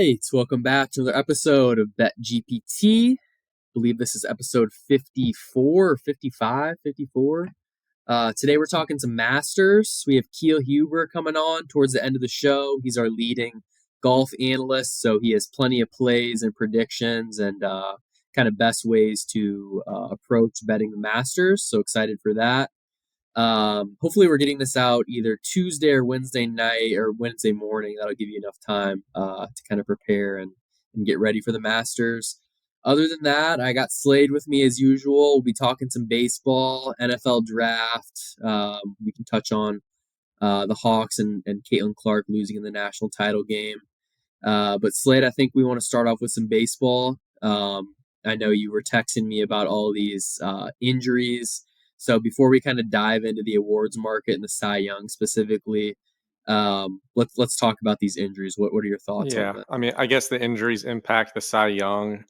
right, welcome back to another episode of Bet GPT. I believe this is episode 54 or 55, 54. Today we're talking some Masters. We have Keil Huber coming on towards the end of the show. He's our leading golf analyst, so he has plenty of plays and predictions and kind of best ways to approach betting the Masters. So excited for that. Hopefully we're getting this out either Tuesday or Wednesday night or Wednesday morning. That'll give you enough time to kind of prepare and get ready for the Masters. Other than that, I got Slade with me as usual. We'll be talking some baseball, NFL draft. We can touch on the Hawks and Caitlin Clark losing in the national title game. But Slade, I think we want to start off with some baseball. I know you were texting me about all these injuries. So before we kind of dive into the awards market and the Cy Young specifically, let's talk about these injuries. What are your thoughts on that? I mean, I guess the injuries impact the Cy Young.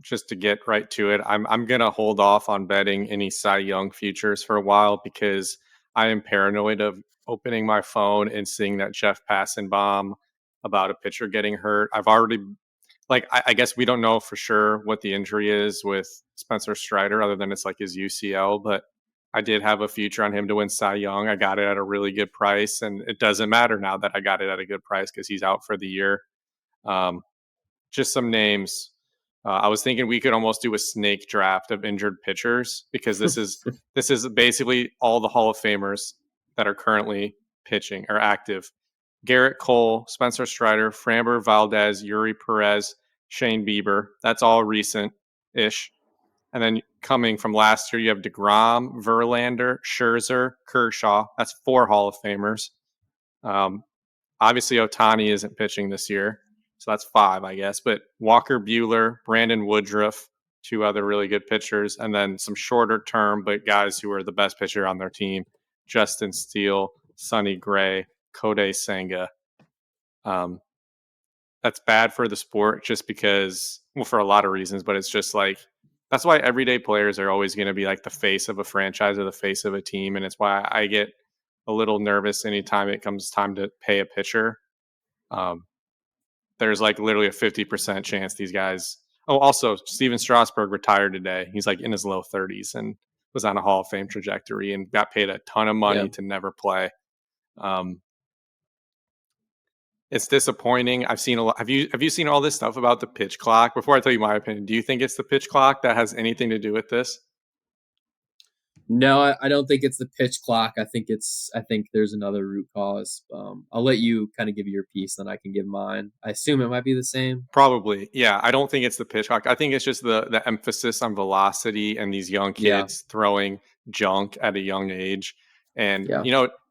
Just to get right to it, I'm gonna hold off on betting any Cy Young futures for a while because I am paranoid of opening my phone and seeing that Jeff Passanbaum about a pitcher getting hurt. I've already I guess we don't know for sure what the injury is with Spencer Strider, other than it's like his UCL. But I did have a future on him to win Cy Young. I got it at a really good price, and it doesn't matter now that I got it at a good price because he's out for the year. Just some names. I was thinking we could almost do a snake draft of injured pitchers because this is basically all the Hall of Famers that are currently pitching or active. Garrett Cole, Spencer Strider, Framber Valdez, Yuri Perez, Shane Bieber. That's all recent-ish. And then coming from last year, you have DeGrom, Verlander, Scherzer, Kershaw. That's 4 Hall of Famers. Obviously, Ohtani isn't pitching this year, so that's 5, I guess. But Walker Buehler, Brandon Woodruff, 2 other really good pitchers, and then some shorter term, but guys who are the best pitcher on their team, Justin Steele, Sonny Gray, Kodai Senga. That's bad for the sport just because, well, for a lot of reasons, but it's just like, that's why everyday players are always going to be like the face of a franchise or the face of a team. And it's why I get a little nervous anytime it comes time to pay a pitcher. There's like literally a 50% chance these guys. Oh, also, Steven Strasburg retired today. He's like in his low 30s and was on a Hall of Fame trajectory and got paid a ton of money to never play. It's disappointing. I've seen a lot. Have you seen all this stuff about the pitch clock? Before I tell you my opinion, do you think it's the pitch clock that has anything to do with this? No, I don't think it's the pitch clock. I think there's another root cause. I'll let you kind of give your piece, then I can give mine. I assume it might be the same. Probably, yeah. I don't think it's the pitch clock. I think it's just the emphasis on velocity and these young kids throwing junk at a young age. And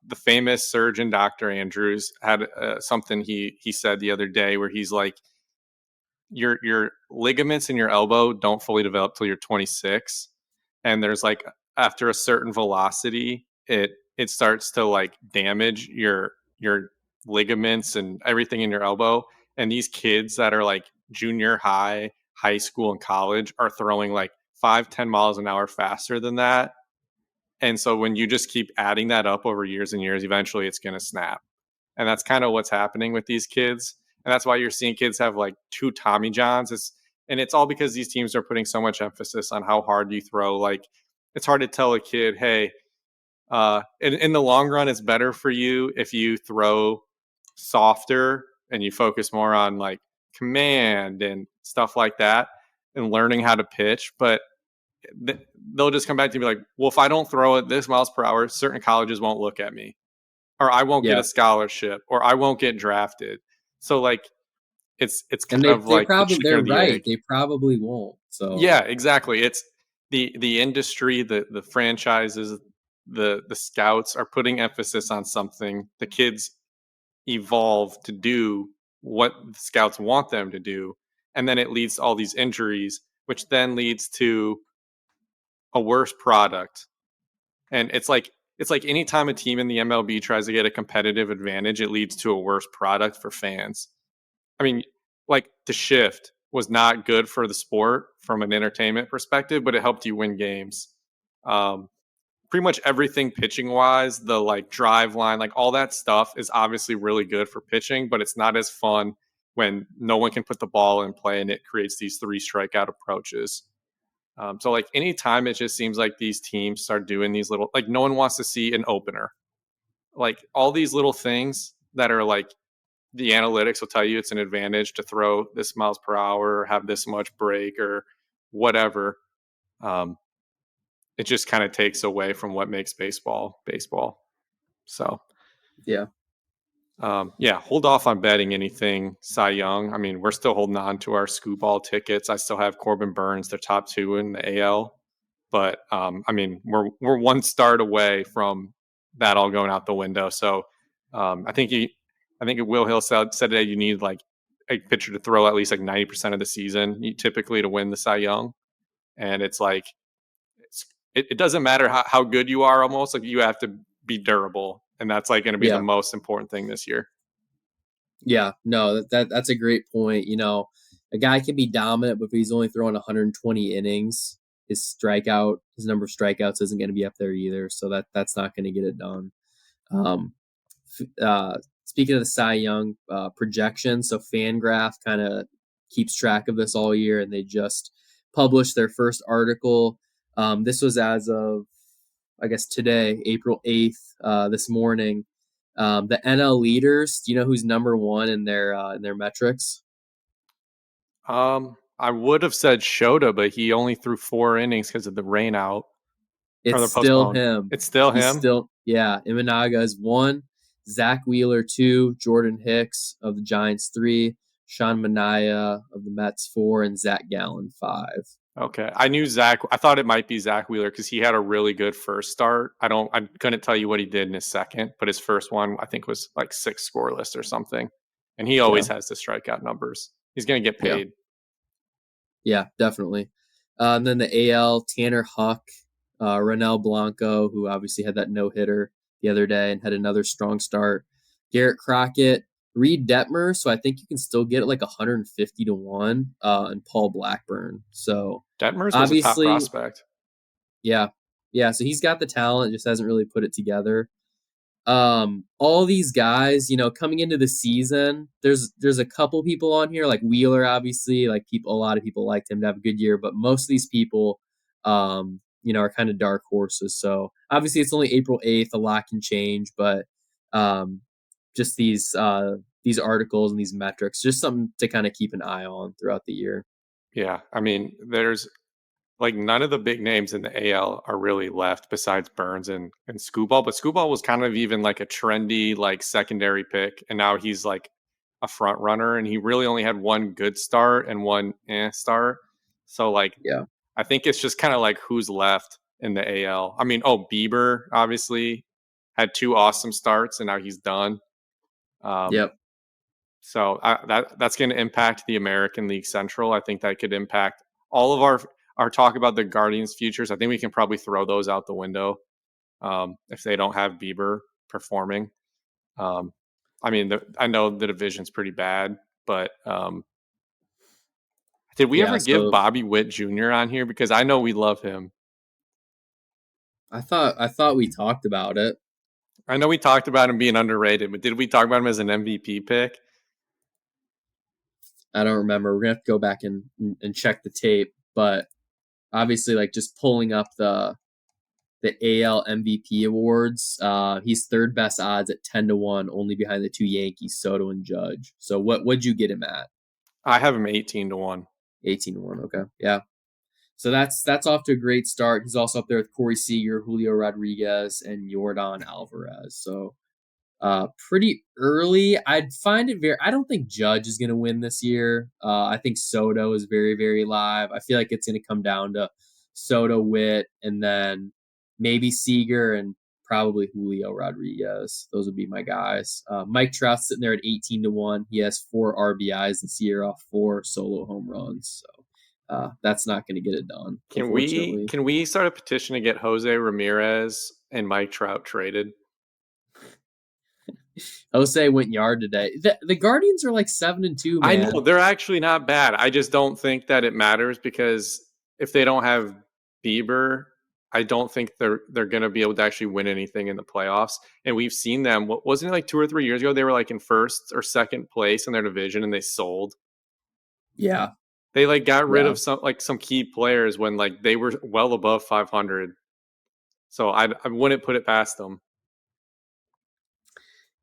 the famous surgeon Dr. Andrews had something he said the other day where he's like, your ligaments in your elbow don't fully develop till you're 26, and there's like, after a certain velocity, it starts to like damage your ligaments and everything in your elbow. And these kids that are like junior high, high school, and college are throwing like 5-10 miles an hour faster than that. And so when you just keep adding that up over years and years, eventually it's going to snap. And that's kind of what's happening with these kids. And that's why you're seeing kids have like 2 Tommy Johns. It's all because these teams are putting so much emphasis on how hard you throw. Like, it's hard to tell a kid, hey, in the long run, it's better for you if you throw softer and you focus more on like command and stuff like that and learning how to pitch. But they'll just come back to me like, well, if I don't throw it this miles per hour, certain colleges won't look at me, or I won't get a scholarship, or I won't get drafted. So like, it's kind of like the chicken or the egg. They probably won't. So yeah, exactly. It's the industry, the franchises, the scouts are putting emphasis on something. The kids evolve to do what the scouts want them to do, and then it leads to all these injuries, which then leads to a worse product. And it's like anytime a team in the MLB tries to get a competitive advantage, it leads to a worse product for fans. I mean, like, the shift was not good for the sport from an entertainment perspective, but it helped you win games. Pretty much everything pitching wise, the like drive line, like all that stuff is obviously really good for pitching, but it's not as fun when no one can put the ball in play, and it creates these 3 strikeout approaches. So like anytime it just seems like these teams start doing these little, like no one wants to see an opener, like all these little things that are like the analytics will tell you it's an advantage to throw this miles per hour or have this much break or whatever. Um, it just kind of takes away from what makes baseball baseball. So yeah. Yeah, hold off on betting anything Cy Young. I mean, we're still holding on to our skoo ball tickets. I still have Corbin Burns, their top 2 in the AL. But I mean, we're one start away from that all going out the window. So I think Will Hill said today you need like a pitcher to throw at least like 90% of the season typically to win the Cy Young. And it's like it doesn't matter how good you are, almost like you have to be durable, and that's like going to be the most important thing this year. Yeah, no, that's a great point. You know, a guy can be dominant, but if he's only throwing 120 innings, his number of strikeouts isn't going to be up there either. So that's not going to get it done. Speaking of the Cy Young projection, so Fangraph kind of keeps track of this all year, and they just published their first article. This was as of, I guess, today, April 8th, this morning. The NL leaders, do you know who's number 1 in their metrics? I would have said Shota, but he only threw 4 innings because of the rain out. It's still him. It's still him? Yeah. Imanaga is 1, Zach Wheeler 2, Jordan Hicks of the Giants 3, Sean Manaea of the Mets 4, and Zach Gallen 5. Okay. I knew Zach. I thought it might be Zach Wheeler because he had a really good first start. I couldn't tell you what he did in his second, but his first one, I think, was like 6 scoreless or something. And he always has the strikeout numbers. He's going to get paid. Yeah, definitely. And then the AL, Tanner Huck, Ronel Blanco, who obviously had that no-hitter the other day and had another strong start. Garrett Crockett, Reed Detmer, so I think you can still get it like 150 to 1, and Paul Blackburn. So Detmer's was a top prospect. Yeah. Yeah, so he's got the talent, just hasn't really put it together. All these guys, you know, coming into the season, there's a couple people on here, like Wheeler, obviously, like a lot of people liked him to have a good year, but most of these people, you know, are kind of dark horses. So obviously it's only April 8th, a lot can change, but just these articles and these metrics, just something to kind of keep an eye on throughout the year. Yeah, I mean, there's like none of the big names in the AL are really left besides Burns and Skubal. But Skubal was kind of even like a trendy, like secondary pick. And now he's like a front runner. And he really only had one good start and one start. So like, yeah, I think it's just kind of like who's left in the AL. I mean, Bieber obviously had 2 awesome starts and now he's done. Yep. So that's going to impact the American League Central. I think that could impact all of our talk about the Guardians' futures. I think we can probably throw those out the window if they don't have Bieber performing. I mean, I know the division's pretty bad, but did we ever give Bobby Witt Jr. on here? Because I know we love him. I thought we talked about it. I know we talked about him being underrated, but did we talk about him as an MVP pick? I don't remember. We're gonna have to go back and check the tape, but obviously, like just pulling up the AL MVP awards, he's third best odds at 10 to 1, only behind the 2 Yankees, Soto and Judge. So what'd you get him at? I have him 18 to 1. 18 to 1. Okay, yeah. So that's off to a great start. He's also up there with Corey Seager, Julio Rodriguez, and Yordan Alvarez. So pretty early. I'd find it I don't think Judge is going to win this year. I think Soto is very, very live. I feel like it's going to come down to Soto, Witt, and then maybe Seager and probably Julio Rodriguez. Those would be my guys. Mike Trout's sitting there at 18 to 1. He has 4 RBIs this year off 4 solo home runs. So that's not going to get it done. Can we start a petition to get Jose Ramirez and Mike Trout traded? Jose went yard today. The Guardians are like 7-2, man. I know they're actually not bad. I just don't think that it matters because if they don't have Bieber, I don't think they're going to be able to actually win anything in the playoffs. And we've seen them. What wasn't it like 2 or 3 years ago? They were like in first or second place in their division, and they sold. Yeah, they like got rid of some key players when like they were well above 500. So I wouldn't put it past them.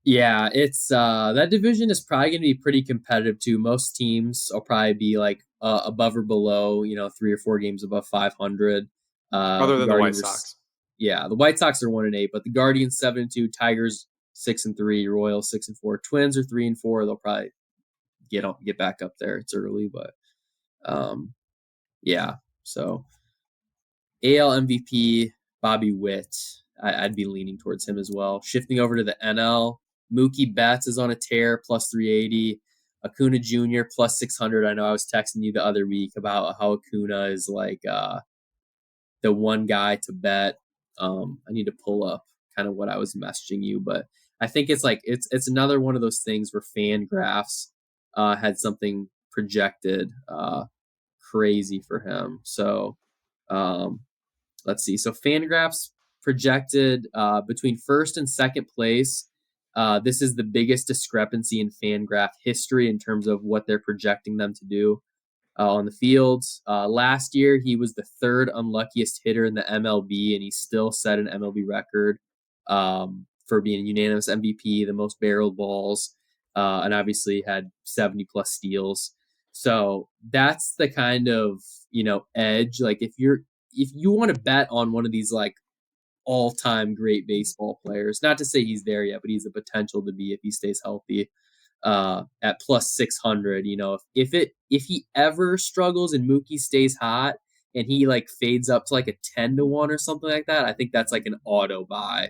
Yeah, it's that division is probably going to be pretty competitive too. Most teams will probably be like above or below, 3 or 4 games above 500. Other The than the White Guardians Sox. Yeah, the White Sox are 1-8, but the Guardians 7-2, Tigers 6-3, Royals 6-4, Twins are 3-4. They'll probably get back up there. It's early, but yeah. So AL MVP Bobby Witt, I'd be leaning towards him as well. Shifting over to the NL, Mookie Betts is on a tear, plus 380. Acuna Jr. plus 600. I know I was texting you the other week about how Acuna is like the one guy to bet. I need to pull up kind of what I was messaging you, but I think it's like it's another one of those things where FanGraphs had something projected crazy for him. So let's see. So FanGraphs projected between first and second place. This is the biggest discrepancy in FanGraph history in terms of what they're projecting them to do on the field. Last year, he was the third unluckiest hitter in the MLB, and he still set an MLB record for being a unanimous MVP, the most barreled balls, and obviously had 70 plus steals. So that's the kind of edge. Like if you want to bet on one of these like all-time great baseball players, not to say he's there yet, but he's the potential to be if he stays healthy at plus 600. If he ever struggles and Mookie stays hot and he like fades up to like a 10-1 or something like that, I think that's like an auto buy.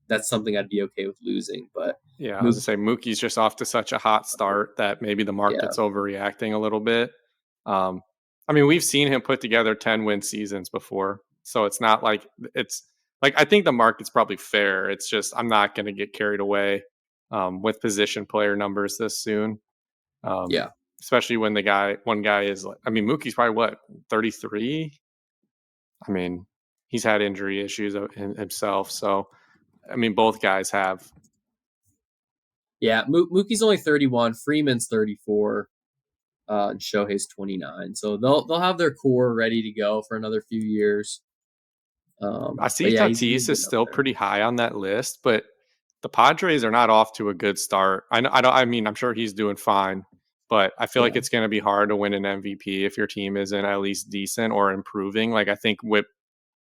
That's something I'd be okay with losing. But yeah, I was gonna say Mookie's just off to such a hot start that maybe the market's overreacting a little bit. I mean, we've seen him put together 10-win seasons before, so it's not like it's like I think the market's probably fair. It's just I'm not going to get carried away with position player numbers this soon. Especially when one guy is like, I mean, Mookie's probably what 33. I mean, he's had injury issues himself, so I mean, both guys have. Yeah, Mookie's only 31. Freeman's 34. And Shohei's 29. So they'll have their core ready to go for another few years. I see Tatis is still pretty high on that list, but the Padres are not off to a good start. I mean, I'm sure he's doing fine, but I feel like it's going to be hard to win an MVP if your team isn't at least decent or improving. Like I think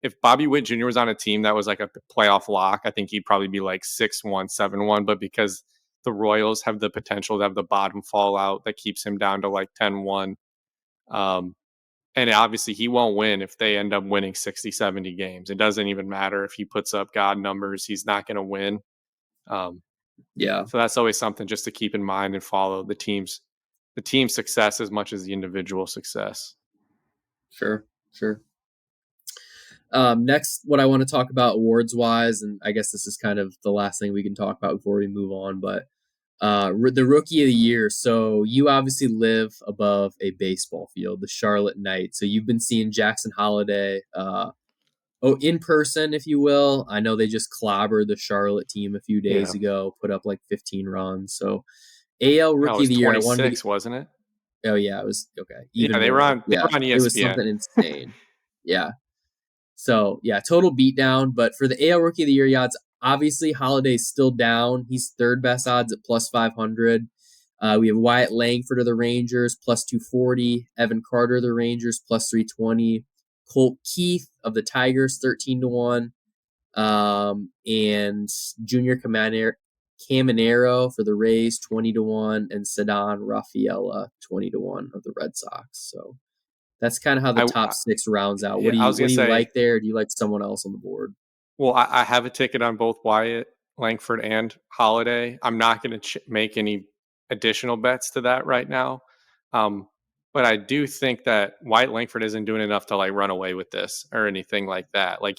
if Bobby Witt Jr. was on a team that was like a playoff lock, I think he'd probably be like 6-1, 7-1. But because the Royals have the potential to have the bottom fall out, that keeps him down to like 10-1. And obviously he won't win if they end up winning 60, 70 games. It doesn't even matter if he puts up God numbers. He's not going to win. So that's always something just to keep in mind and follow the team's success as much as the individual success. Sure. Next, what I want to talk about awards wise, and I guess this is kind of the last thing we can talk about before we move on, but the rookie of the year. So you obviously live above a baseball field, the Charlotte Knights. So you've been seeing Jackson Holliday, in person, if you will. I know they just clobbered the Charlotte team a few days ago, put up like 15 runs. So AL rookie of the year, 26, wasn't it? Oh yeah, it was okay. Even they were on ESPN. It was something insane. So total beatdown. But for the AL rookie of the year odds, obviously Holiday's still down. He's third best odds at plus 500. We have Wyatt Langford of the Rangers plus 240. Evan Carter of the Rangers plus 320. Colt Keith of the Tigers 13-1. And Junior Caminero for the Rays 20-1, and Ceddanne Rafaela 20-1 of the Red Sox. So that's kind of how the top 6 rounds out. What do you like there? Or do you like someone else on the board? Well, I have a ticket on both Wyatt Langford and Holiday. I'm not going to make any additional bets to that right now. But I do think that Wyatt Langford isn't doing enough to like run away with this or anything like that. Like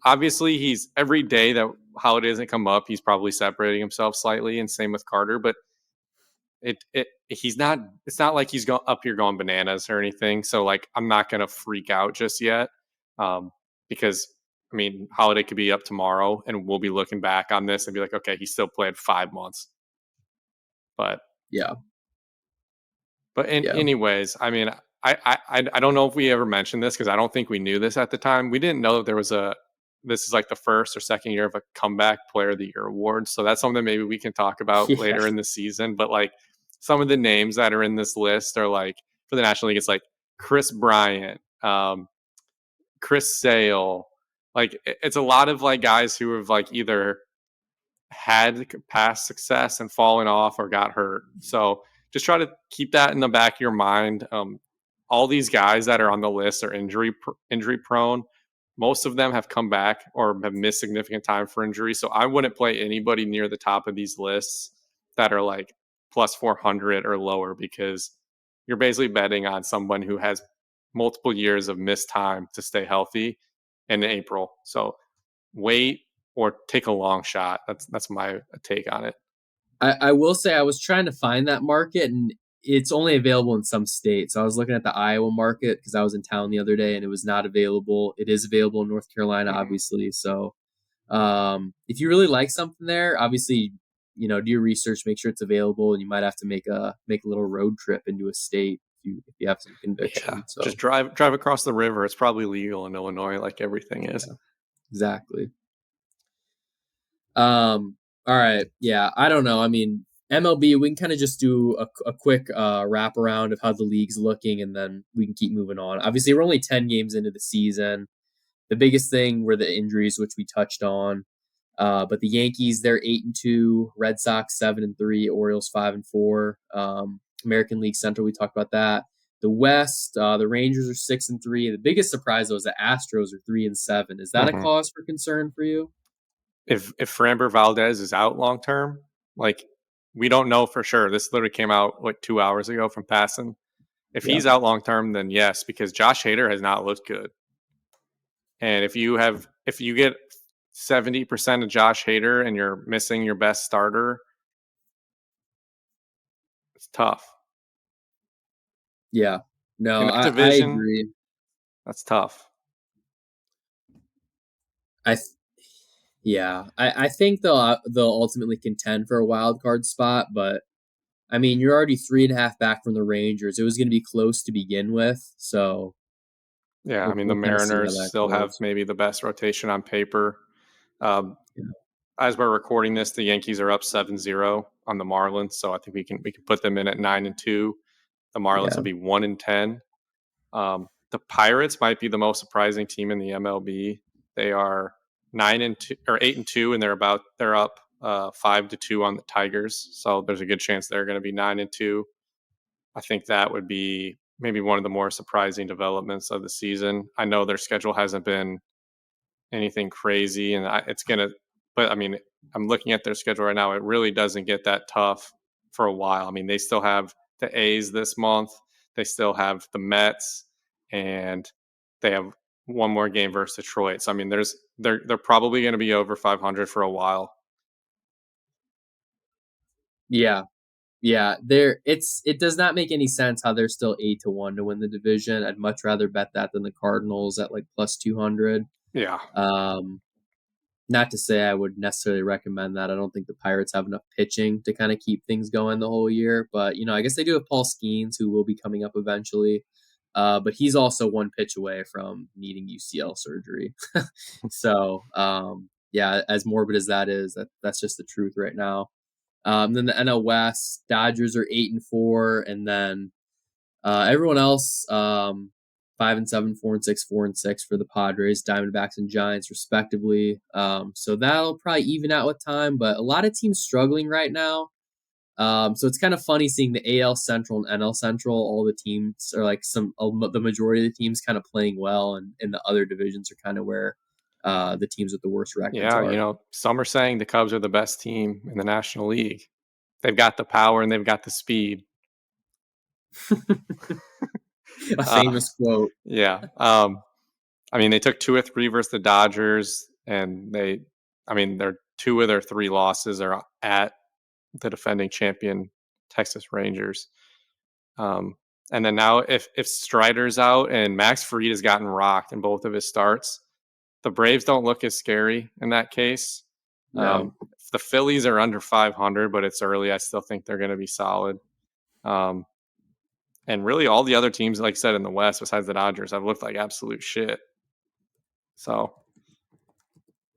obviously he's every day that Holiday doesn't come up, he's probably separating himself slightly, and same with Carter. But it's not like he's up here going bananas or anything. So like I'm not gonna freak out just yet. Because I mean, Holiday could be up tomorrow, and we'll be looking back on this and be like, okay, he still played 5 months. But yeah, anyways, I mean, I don't know if we ever mentioned this because I don't think we knew this at the time. We didn't know that there was this is like the first or second year of a comeback player of the year award. So that's something maybe we can talk about yeah, later in the season. But like some of the names that are in this list are like for the National League, it's like Chris Bryant, Chris Sale. Like it's a lot of like guys who have like either had past success and fallen off or got hurt. So just try to keep that in the back of your mind. All these guys that are on the list are injury prone. Most of them have come back or have missed significant time for injury. So I wouldn't play anybody near the top of these lists that are like plus 400 or lower because you're basically betting on someone who has multiple years of missed time to stay healthy in April. So wait or take a long shot. That's my take on it. I will say I was trying to find that market, and it's only available in some states. So I was looking at the Iowa market because I was in town the other day, and it was not available. It is available in North Carolina, obviously. So if you really like something there, obviously, do your research, make sure it's available, and you might have to make a little road trip into a state if you have some Yeah, conviction. So just drive across the river. It's probably legal in Illinois, like everything is. yeah, exactly. All right. Yeah. I don't know. I mean, MLB, we can kind of just do a quick wrap around of how the league's looking, and then we can keep moving on. Obviously, we're only 10 games into the season. The biggest thing were the injuries, which we touched on. But the Yankees, they're 8-2. Red Sox 7-3. Orioles 5-4. American League Central, we talked about that. The West, the Rangers are 6-3. The biggest surprise though is the Astros are 3-7. Is that a cause for concern for you? If Framber Valdez is out long term, like we don't know for sure. This literally came out like 2 hours ago from Passan. If Yeah. he's out long term, then yes, because Josh Hader has not looked good. And if you get 70% of Josh Hader and you're missing your best starter, it's tough. Yeah. No, In that I division, agree. that's tough. I think they'll ultimately contend for a wild card spot, but I mean you're already 3.5 back from the Rangers. It was going to be close to begin with, so Yeah, I mean the we'll kind of see how Mariners that still have goes. maybe the best rotation on paper. Um, Yeah. as we're recording this, the Yankees are up 7-0 on the Marlins, so I think we can put them in at 9-2. The Marlins Yeah. will be 1-10. The Pirates might be the most surprising team in the MLB. They are 9-2 or 8-2, and they're up 5-2 on the Tigers. So there's a good chance they're going to be 9-2. I think that would be maybe one of the more surprising developments of the season. I know their schedule hasn't been anything crazy, and it's gonna. But I mean, I'm looking at their schedule right now. It really doesn't get that tough for a while. I mean, they still have the A's this month. They still have the Mets, and they have one more game versus Detroit. So I mean, they're probably going to be over 500 for a while. Yeah. Yeah, it does not make any sense how they're still 8-1 to win the division. I'd much rather bet that than the Cardinals at like plus 200. Yeah. Not to say I would necessarily recommend that. I don't think the Pirates have enough pitching to kind of keep things going the whole year. But I guess they do have Paul Skeens, who will be coming up eventually. But he's also one pitch away from needing UCL surgery. So yeah, as morbid as that is, that's just the truth right now. Then the NL West, Dodgers are 8-4, and then everyone else 5-7, 4-6, 4-6 for the Padres, Diamondbacks, and Giants respectively. So that'll probably even out with time, but a lot of teams struggling right now. So it's kind of funny seeing the AL Central and NL Central. All the teams are like the majority of the teams kind of playing well, and the other divisions are kind of where the teams with the worst records Yeah, are. some are saying the Cubs are the best team in the National League. They've got the power and they've got the speed. A Uh, famous quote. yeah. I mean, they took 2 or 3 versus the Dodgers, and their 2 of their 3 losses are at the defending champion Texas Rangers. And then now if Strider's out and Max Fried has gotten rocked in both of his starts, the Braves don't look as scary in that case. No. The Phillies are under 500, but it's early. I still think they're going to be solid. And really all the other teams, like I said, in the West, besides the Dodgers, have looked like absolute shit. So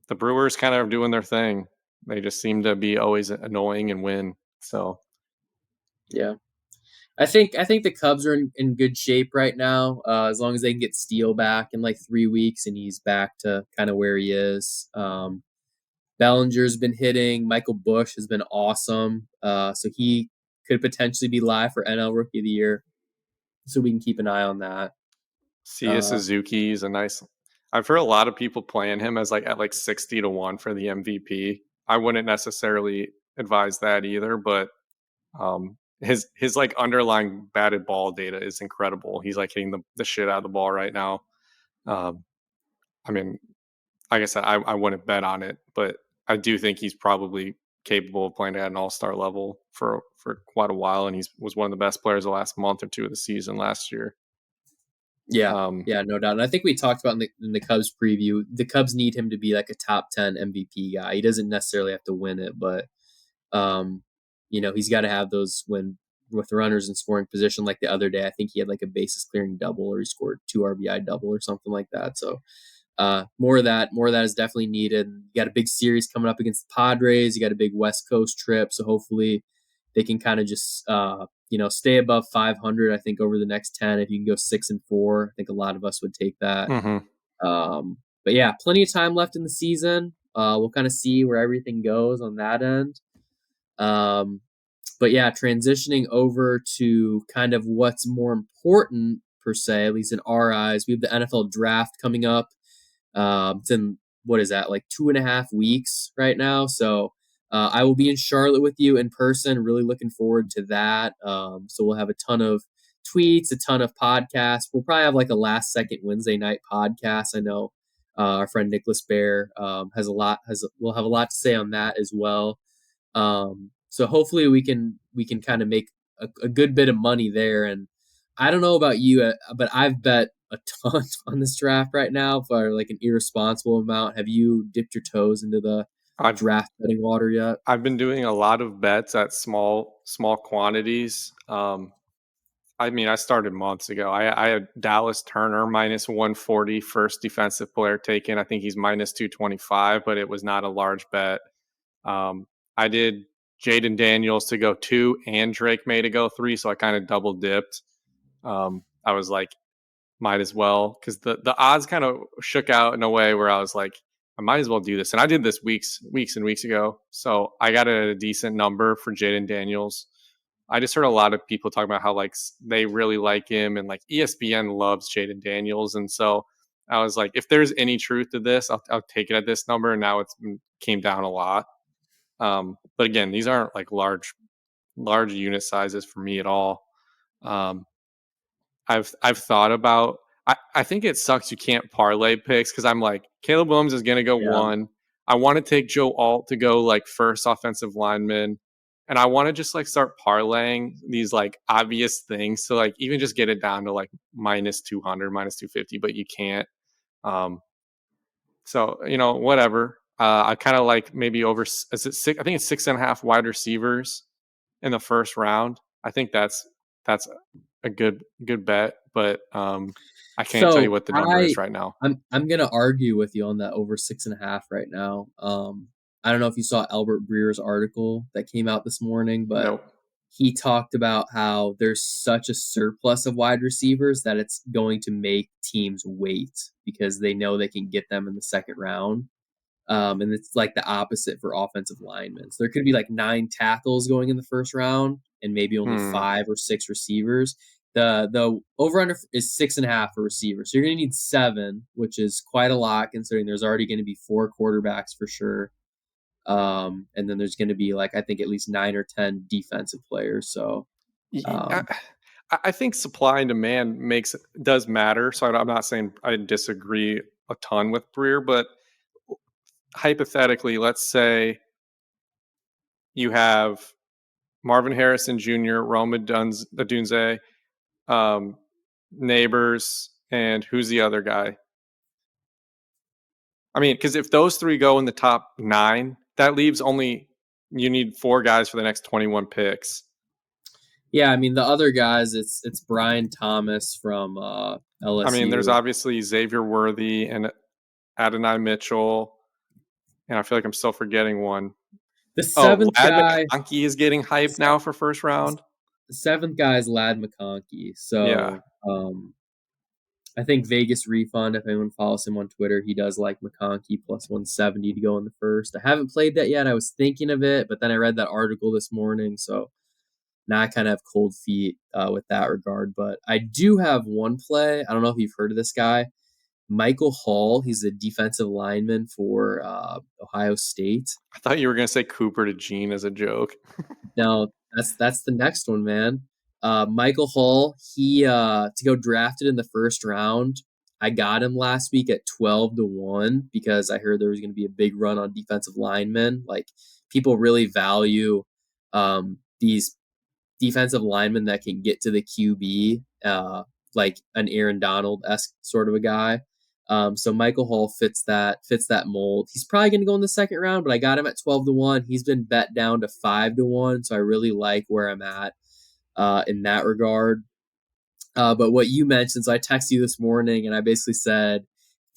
the Brewers kind of are doing their thing. They just seem to be always annoying and win. So yeah. I think the Cubs are in good shape right now. As long as they can get Steele back in like 3 weeks and he's back to kind of where he is. Bellinger's been hitting. Michael Busch has been awesome. So he could potentially be live for NL Rookie of the Year. So we can keep an eye on that. Sia Suzuki is a nice. I've heard a lot of people playing him as like at like 60-1 for the MVP. I wouldn't necessarily advise that either, but his like underlying batted ball data is incredible. He's like hitting the shit out of the ball right now. I mean, like I said, I wouldn't bet on it, but I do think he's probably capable of playing at an all-star level for quite a while, and he was one of the best players the last month or two of the season last year. Yeah, no doubt. And I think we talked about in the Cubs preview, the Cubs need him to be like a top 10 MVP guy. He doesn't necessarily have to win it, but he's got to have those when with runners in scoring position. Like the other day, I think he had like a bases clearing double, or he scored 2 RBI double or something like that. So more of that is definitely needed. You got a big series coming up against the Padres. You got a big West Coast trip, so hopefully they can kind of just stay above 500. I think over the next 10, if you can go 6-4, I think a lot of us would take that. But yeah, plenty of time left in the season. We'll kind of see where everything goes on that end. But yeah, transitioning over to kind of what's more important per se, at least in our eyes, we have the NFL draft coming up. It's in, what is that, like 2.5 weeks right now. So I will be in Charlotte with you in person. Really looking forward to that. So we'll have a ton of tweets, a ton of podcasts. We'll probably have like a last second Wednesday night podcast. I know our friend Nicholas Bear will have a lot to say on that as well. So hopefully we can kind of make a good bit of money there. And I don't know about you, but I've bet a ton on this draft right now for like an irresponsible amount. Have you dipped your toes into the draft betting water yet? I've been doing a lot of bets at small quantities. I mean, I started months ago. I had Dallas Turner minus 140, first defensive player taken. I think he's minus 225, but it was not a large bet. I did Jaden Daniels to go 2 and Drake May to go 3, so I kind of double dipped. I was like, might as well, because the odds kind of shook out in a way where I was like, I might as well do this. And I did this weeks and weeks ago. So I got a decent number for Jaden Daniels. I just heard a lot of people talk about how like they really like him, and like ESPN loves Jaden Daniels. And so I was like, if there's any truth to this, I'll take it at this number. And now it's came down a lot. But again, these aren't like large unit sizes for me at all. I've thought about. I think it sucks you can't parlay picks, because I'm like, Caleb Williams is gonna go 1. I want to take Joe Alt to go like first offensive lineman, and I want to just like start parlaying these like obvious things to like even just get it down to like minus 200, minus 250, but you can't. So whatever. I kind of like maybe over. Is it 6? I think it's 6.5 wide receivers in the first round. I think that's a good bet, but I can't tell you what the number is right now. I'm gonna argue with you on that over 6.5 right now. I don't know if you saw Albert Breer's article that came out this morning, but Nope. He talked about how there's such a surplus of wide receivers that it's going to make teams wait because they know they can get them in the second round. And it's like the opposite for offensive linemen. So there could be like 9 tackles going in the first round and maybe only 5 or 6 receivers. The over under is 6.5 for receivers. So you're going to need 7, which is quite a lot considering there's already going to be 4 quarterbacks for sure. And then there's going to be like, I think at least 9 or 10 defensive players. So I think supply and demand does matter. So I'm not saying I disagree a ton with Breer, but hypothetically, let's say you have Marvin Harrison Jr., Rome Odunze, Neighbors, and who's the other guy? I mean, because if those three go in the top 9, that leaves you need 4 guys for the next 21 picks. Yeah, I mean the other guys, it's Brian Thomas from LSU. I mean, there's obviously Xavier Worthy and Adonai Mitchell, and I feel like I'm still forgetting one. The seventh Lad guy McConkey is getting hyped now for first round. The seventh guy is Lad McConkey. Yeah. So I think Vegas Refund, if anyone follows him on Twitter, he does like McConkey plus 170 to go in the first. I haven't played that yet. I was thinking of it, but then I read that article this morning, so now I kind of have cold feet with that regard. But I do have one play. I don't know if you've heard of this guy, Michael Hall. He's a defensive lineman for Ohio State. I thought you were going to say Cooper to Gene as a joke. No, that's the next one, man. Michael Hall, he to go drafted in the first round. I got him last week at 12-1 because I heard there was going to be a big run on defensive linemen. Like people really value these defensive linemen that can get to the QB, like an Aaron Donald-esque sort of a guy. So Michael Hall fits that mold. He's probably going to go in the second round, but I got him at 12-1. He's been bet down to 5-1, so I really like where I'm at in that regard. But what you mentioned, so I texted you this morning, and I basically said,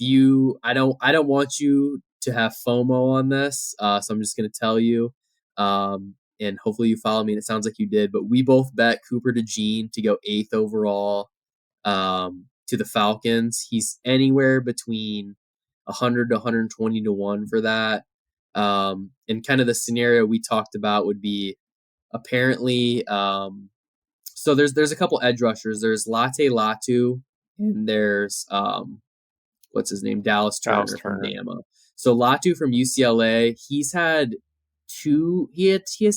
I don't want you to have FOMO on this, so I'm just going to tell you, and hopefully you follow me. And it sounds like you did, but we both bet Cooper DeJean to go 8th overall to the Falcons. He's anywhere between 100 to 120-1 for that. And kind of the scenario we talked about would be apparently. So there's a couple edge rushers. There's Latte Latu and there's what's his name, Dallas Turner from Bama. So Latu from UCLA, he has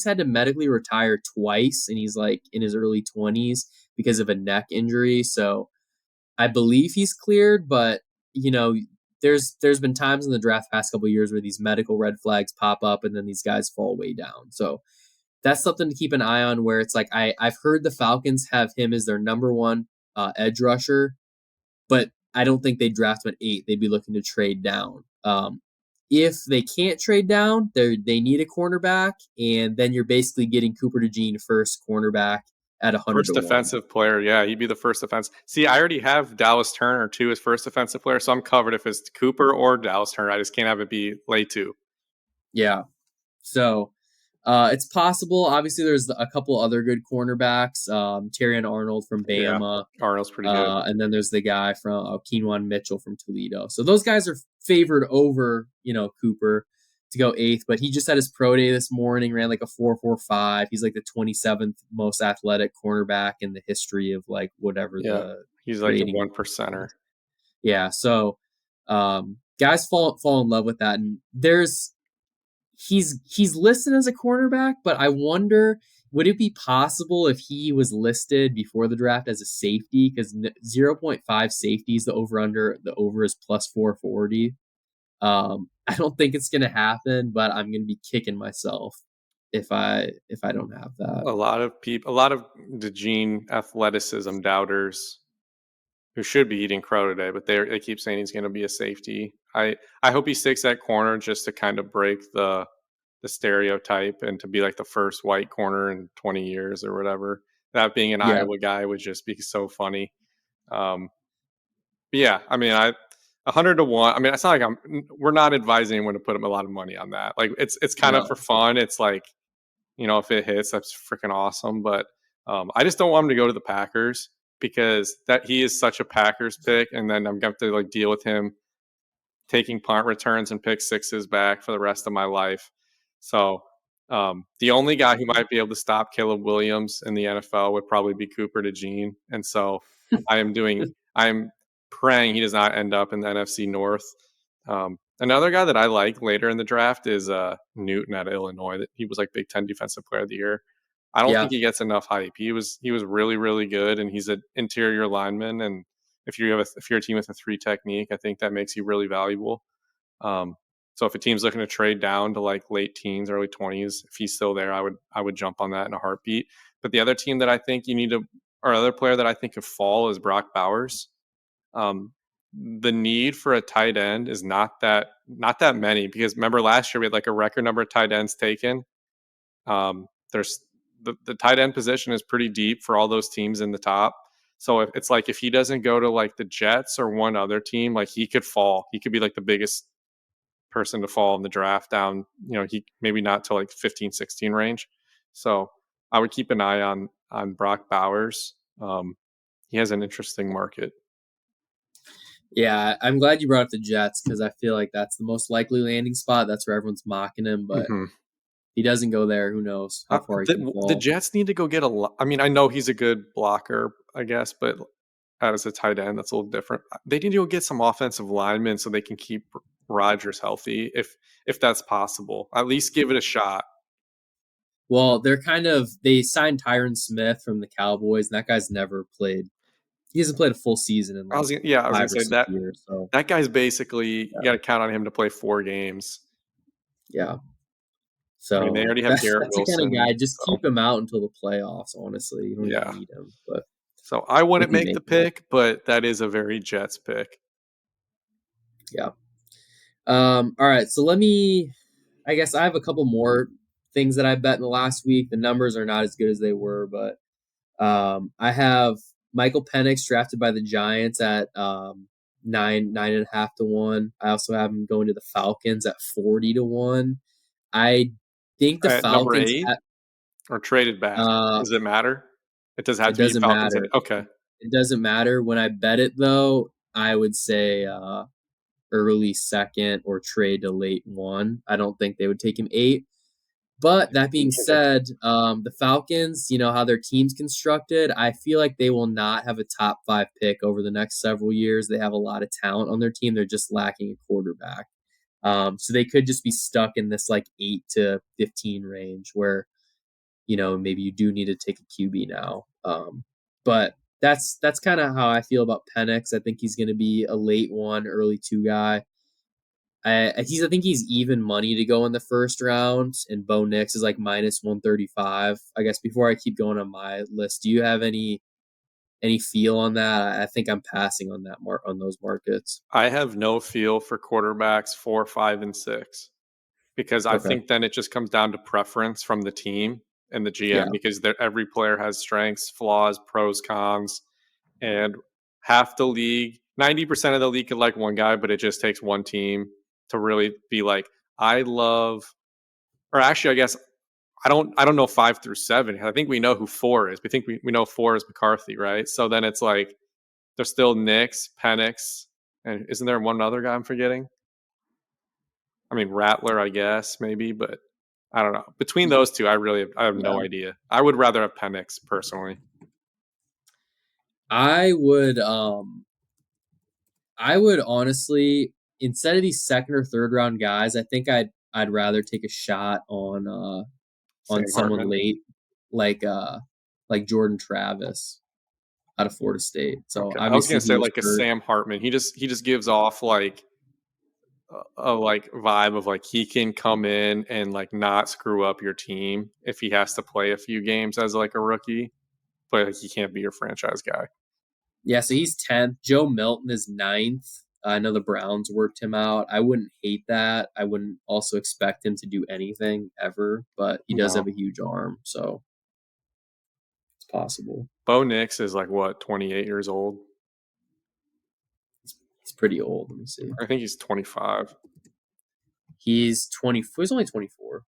had to medically retire twice, and he's like in his early 20s because of a neck injury. So I believe he's cleared, but there's been times in the draft past couple of years where these medical red flags pop up and then these guys fall way down. So that's something to keep an eye on, where it's like I've heard the Falcons have him as their number one edge rusher, but I don't think they'd draft him at 8. They'd be looking to trade down. If they can't trade down, they need a cornerback, and then you're basically getting Cooper DeJean first cornerback at 100-1. First defensive player, yeah, he'd be the first defense. See, I already have Dallas Turner too as first defensive player, so I'm covered if it's Cooper or Dallas Turner. I just can't have it be Latu. Yeah, so it's possible. Obviously, there's a couple other good cornerbacks. Terrion Arnold from Bama. Yeah, Arnold's pretty good. And then there's the guy from Keenwan Mitchell from Toledo. So those guys are favored over, Cooper to go 8th. But he just had his pro day this morning, ran like a 4.45. He's like the 27th most athletic cornerback in the history of like whatever he's like the 1%er. Yeah. So guys fall in love with that. And he's listed as a cornerback, but I wonder, would it be possible if he was listed before the draft as a safety? Because 0.5 safeties, the over is plus 440. I don't think it's going to happen, but I'm going to be kicking myself if I don't have that. A lot of DeJean athleticism doubters who should be eating crow today, but they keep saying he's going to be a safety. I hope he sticks at corner just to kind of break the stereotype and to be like the first white corner in 20 years or whatever. That being an Iowa guy would just be so funny. But yeah, I mean, 100-1. I mean, it's not like we're not advising anyone to put a lot of money on that. Like it's kind of for fun. It's like, if it hits, that's freaking awesome. But I just don't want him to go to the Packers because that he is such a Packers pick, and then I'm going to like deal with him taking punt returns and pick sixes back for the rest of my life. So the only guy who might be able to stop Caleb Williams in the NFL would probably be Cooper DeJean. And so I'm praying he does not end up in the NFC North. Another guy that I like later in the draft is Newton at Illinois. That he was like Big Ten Defensive Player of the Year. I don't think he gets enough hype. He was really, really good, and he's an interior lineman. And if you're a team with a 3 technique, I think that makes you really valuable. So if a team's looking to trade down to like late teens, early 20s, if he's still there, I would jump on that in a heartbeat. But the other team that I think you need to or other player that I think could fall is Brock Bowers. The need for a tight end is not that many, because remember last year we had like a record number of tight ends taken. There's the tight end position is pretty deep for all those teams in the top. So if he doesn't go to like the Jets or one other team, like he could fall. He could be like the biggest person to fall in the draft down, he maybe not to like 15, 16 range. So I would keep an eye on Brock Bowers. He has an interesting market. Yeah, I'm glad you brought up the Jets, because I feel like that's the most likely landing spot. That's where everyone's mocking him, but he doesn't go there. Who knows how far he can fall. The Jets need to go get I mean, I know he's a good blocker, I guess, but as a tight end, that's a little different. They need to go get some offensive linemen so they can keep Rodgers healthy, if that's possible. At least give it a shot. Well, they signed Tyron Smith from the Cowboys, and that guy's never played. He hasn't played a full season in I was gonna say that years. So that guy's basically you got to count on him to play 4 games. Yeah. So I mean, they already have Garrett that's Wilson. The kind of guy. Just keep him out until the playoffs. Honestly, you don't even need him. But so I wouldn't make the pick, but that is a very Jets pick. Yeah. All right. So I guess I have a couple more things that I bet in the last week. The numbers are not as good as they were, but I have Michael Penix drafted by the Giants at 9.5 to 1. I also have him going to the Falcons at 40 to 1. I think the Falcons number 8 or traded back. Does it matter? It does have to be Falcons. Matter. Okay. It doesn't matter. When I bet it, though, I would say early second or trade to late 1. I don't think they would take him 8. But that being said, the Falcons, how their team's constructed, I feel like they will not have a top 5 pick over the next several years. They have a lot of talent on their team. They're just lacking a quarterback. So they could just be stuck in this like 8 to 15 range where, maybe you do need to take a QB now. But that's kind of how I feel about Penix. I think he's going to be a late 1, early 2 guy. I think he's even money to go in the first round, and Bo Nix is like minus 135. I guess before I keep going on my list, do you have any feel on that? I think I'm passing on that on those markets. I have no feel for quarterbacks 4, 5, and 6, because I think then it just comes down to preference from the team and the GM, because every player has strengths, flaws, pros, cons, and half the league, 90% of the league could like one guy, but it just takes one team to really be like, I guess I don't know 5 through 7. I think we know who 4 is. We think we know 4 is McCarthy, right? So then it's like there's still Nix, Penix, and isn't there one other guy I'm forgetting? I mean, Rattler, I guess, maybe, but I don't know. Between those two, I have no idea. I would rather have Penix personally. I would honestly, instead of these second or third round guys, I think I'd rather take a shot on someone late, like Jordan Travis out of Florida State. So I was gonna say like a Sam Hartman. He just gives off like a vibe of like he can come in and like not screw up your team if he has to play a few games as like a rookie, but like, he can't be your franchise guy. Yeah, so he's 10th. Joe Milton is 9th. I know the Browns worked him out. I wouldn't hate that. I wouldn't also expect him to do anything ever, but he does have a huge arm, so it's possible. Bo Nix is like what, 28 years old? He's pretty old. Let me see. I think he's 25. He's 20. He's only 24.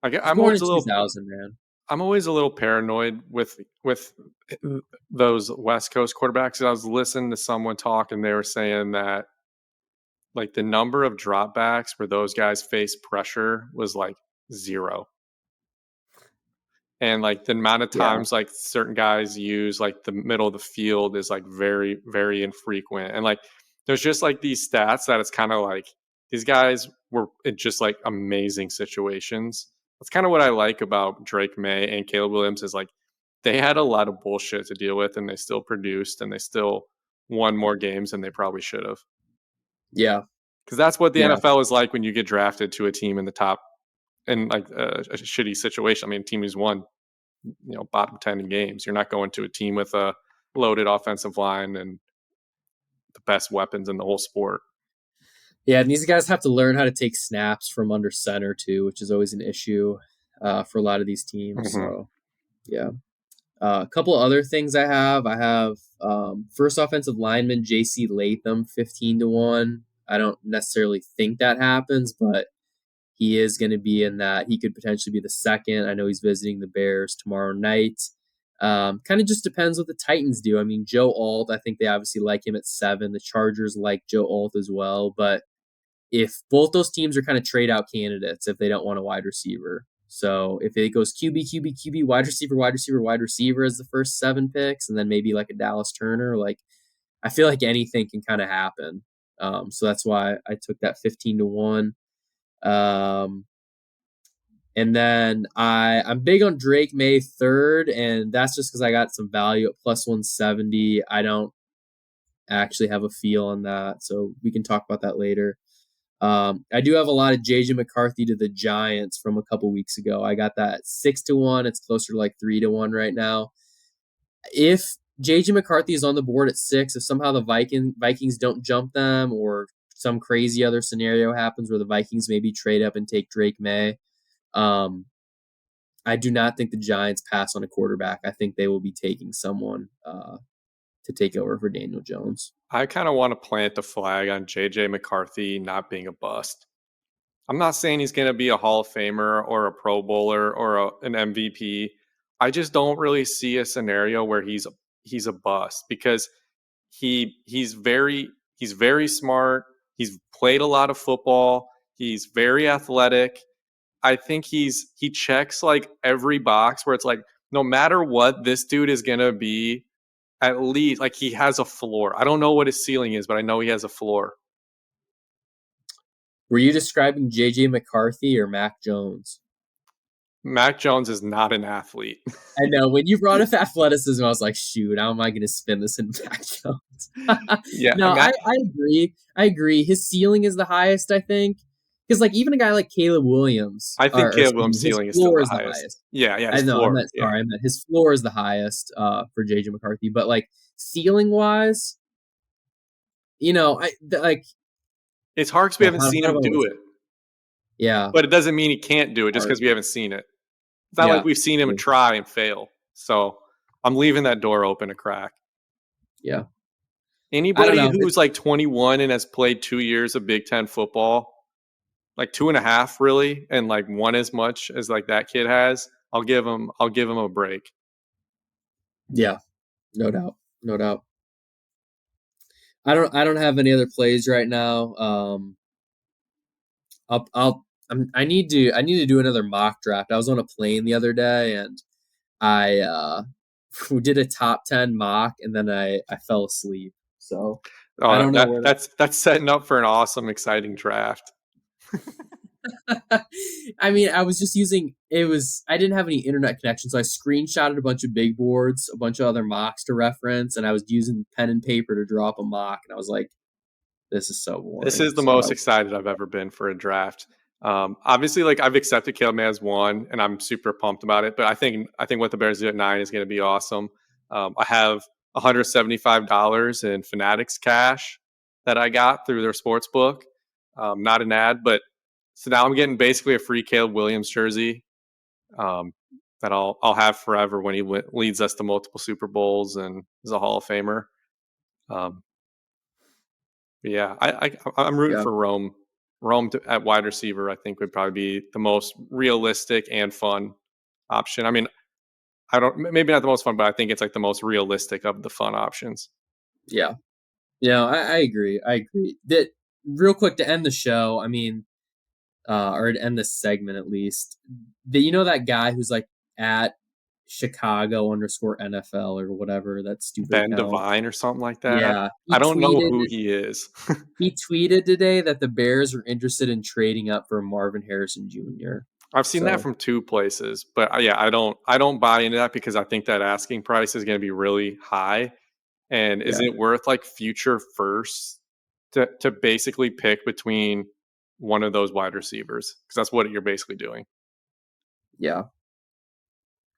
I'm always a little 2000, man. I'm always a little paranoid with those West Coast quarterbacks. I was listening to someone talk, and they were saying that like the number of dropbacks where those guys face pressure was like 0. And like the amount of times like certain guys use like the middle of the field is like very, very infrequent. And like there's just like these stats that it's kind of like these guys were in just like amazing situations. That's kind of what I like about Drake May and Caleb Williams is like they had a lot of bullshit to deal with, and they still produced, and they still won more games than they probably should have. Yeah. Because that's what the NFL is like when you get drafted to a team in the top in like a shitty situation. I mean, a team who's won bottom 10 in games. You're not going to a team with a loaded offensive line and the best weapons in the whole sport. Yeah, and these guys have to learn how to take snaps from under center too, which is always an issue for a lot of these teams. Mm-hmm. So, yeah. A couple other things I have first offensive lineman J.C. Latham 15-1. I don't necessarily think that happens, but he is going to be in that. He could potentially be the second. I know he's visiting the Bears tomorrow night. Kind of just depends what the Titans do. I mean, Joe Alt, I think they obviously like him at 7. The Chargers like Joe Alt as well, but if both those teams are kind of trade out candidates if they don't want a wide receiver. So if it goes QB, QB, QB, wide receiver, wide receiver, wide receiver as the first 7 picks, and then maybe like a Dallas Turner, like I feel like anything can kind of happen. So that's why I took that 15-1. And then I'm big on Drake May 3rd, and that's just because I got some value at plus 170. I don't actually have a feel on that, so we can talk about that later. I do have a lot of JJ McCarthy to the Giants from a couple weeks ago. I got that 6-1. It's closer to like 3-1 right now. If JJ McCarthy is on the board at 6, if somehow the Vikings don't jump them or some crazy other scenario happens where the Vikings maybe trade up and take Drake May, I do not think the Giants pass on a quarterback. I think they will be taking someone to take over for Daniel Jones. I kind of want to plant the flag on JJ McCarthy not being a bust. I'm not saying he's going to be a Hall of Famer or a Pro Bowler or an MVP. I just don't really see a scenario where he's a bust because he's very smart. He's played a lot of football. He's very athletic. I think he checks like every box where it's like no matter what, this dude is going to be at least like he has a floor. I don't know what his ceiling is, but I know he has a floor. Were you describing JJ McCarthy or Mac Jones? Mac Jones is not an athlete. I know. When you brought up athleticism, I was like, shoot, how am I going to spin this in Mac Jones? Yeah. No, I agree. I agree. His ceiling is the highest, I think. Because like even a guy like Caleb Williams, I think Caleb Williams' ceiling is still the highest. Yeah, I meant his floor is the highest for JJ McCarthy. But like ceiling wise, it's hard because we haven't seen him do it. Yeah. But it doesn't mean he can't do it just because we haven't seen it. It's not like we've seen him try and fail. So I'm leaving that door open a crack. Yeah. Anybody who's like 21 and has played 2 years of Big Ten football, like 2.5 really, and like 1 as much as like that kid has, I'll give him a break. Yeah. No doubt. I don't have any other plays right now. I need to do another mock draft. I was on a plane the other day and I did a top 10 mock and then I fell asleep. So I don't know that's setting up for an awesome, exciting draft. I mean, I was just I didn't have any internet connection, so I screenshotted a bunch of big boards, a bunch of other mocks to reference, and I was using pen and paper to draw up a mock, and I was like, this is so boring. This is the most excited I've ever been for a draft. Obviously, like I've accepted Caleb May as 1, and I'm super pumped about it. But I think what the Bears do at 9 is going to be awesome. I have $175 in Fanatics cash that I got through their sports book. Not an ad, but so now I'm getting basically a free Caleb Williams jersey that I'll have forever when he leads us to multiple Super Bowls and is a Hall of Famer. Yeah, I'm rooting for Rome. Rome at wide receiver, I think, would probably be the most realistic and fun option. I mean, maybe not the most fun, but I think it's like the most realistic of the fun options. Yeah. Yeah, I agree. That real quick to end the show, I mean, or to end this segment at least, that guy who's like at Chicago_NFL or whatever, that stupid Ben account. Devine or something like that. Yeah. I don't know who he is. He tweeted today that the Bears are interested in trading up for Marvin Harrison Jr. I've seen that from 2 places, but yeah, I don't buy into that because I think that asking price is going to be really high. And is it worth like future firsts to basically pick between one of those wide receivers? Because that's what you're basically doing. Yeah.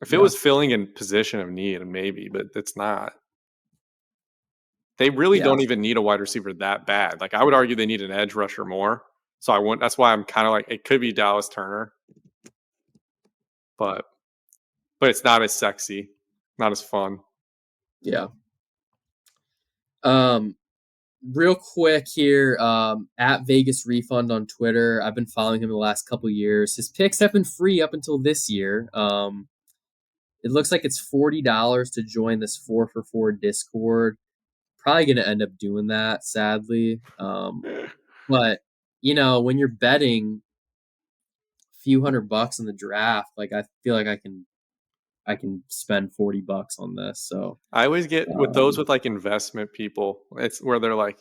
If it was filling in position of need, maybe, but it's not. They really don't even need a wide receiver that bad. Like, I would argue they need an edge rusher more. So I wouldn't. That's why I'm kind of like, it could be Dallas Turner, but it's not as sexy, not as fun. Yeah. Real quick here, at Vegas Refund on Twitter. I've been following him the last couple years. His picks have been free up until this year. It looks like it's $40 to join this 4for4 Discord. Probably going to end up doing that, sadly. But when you're betting a few $100 in the draft, like I feel like I can spend $40 on this. So I always get with those with like investment people. It's where they're like,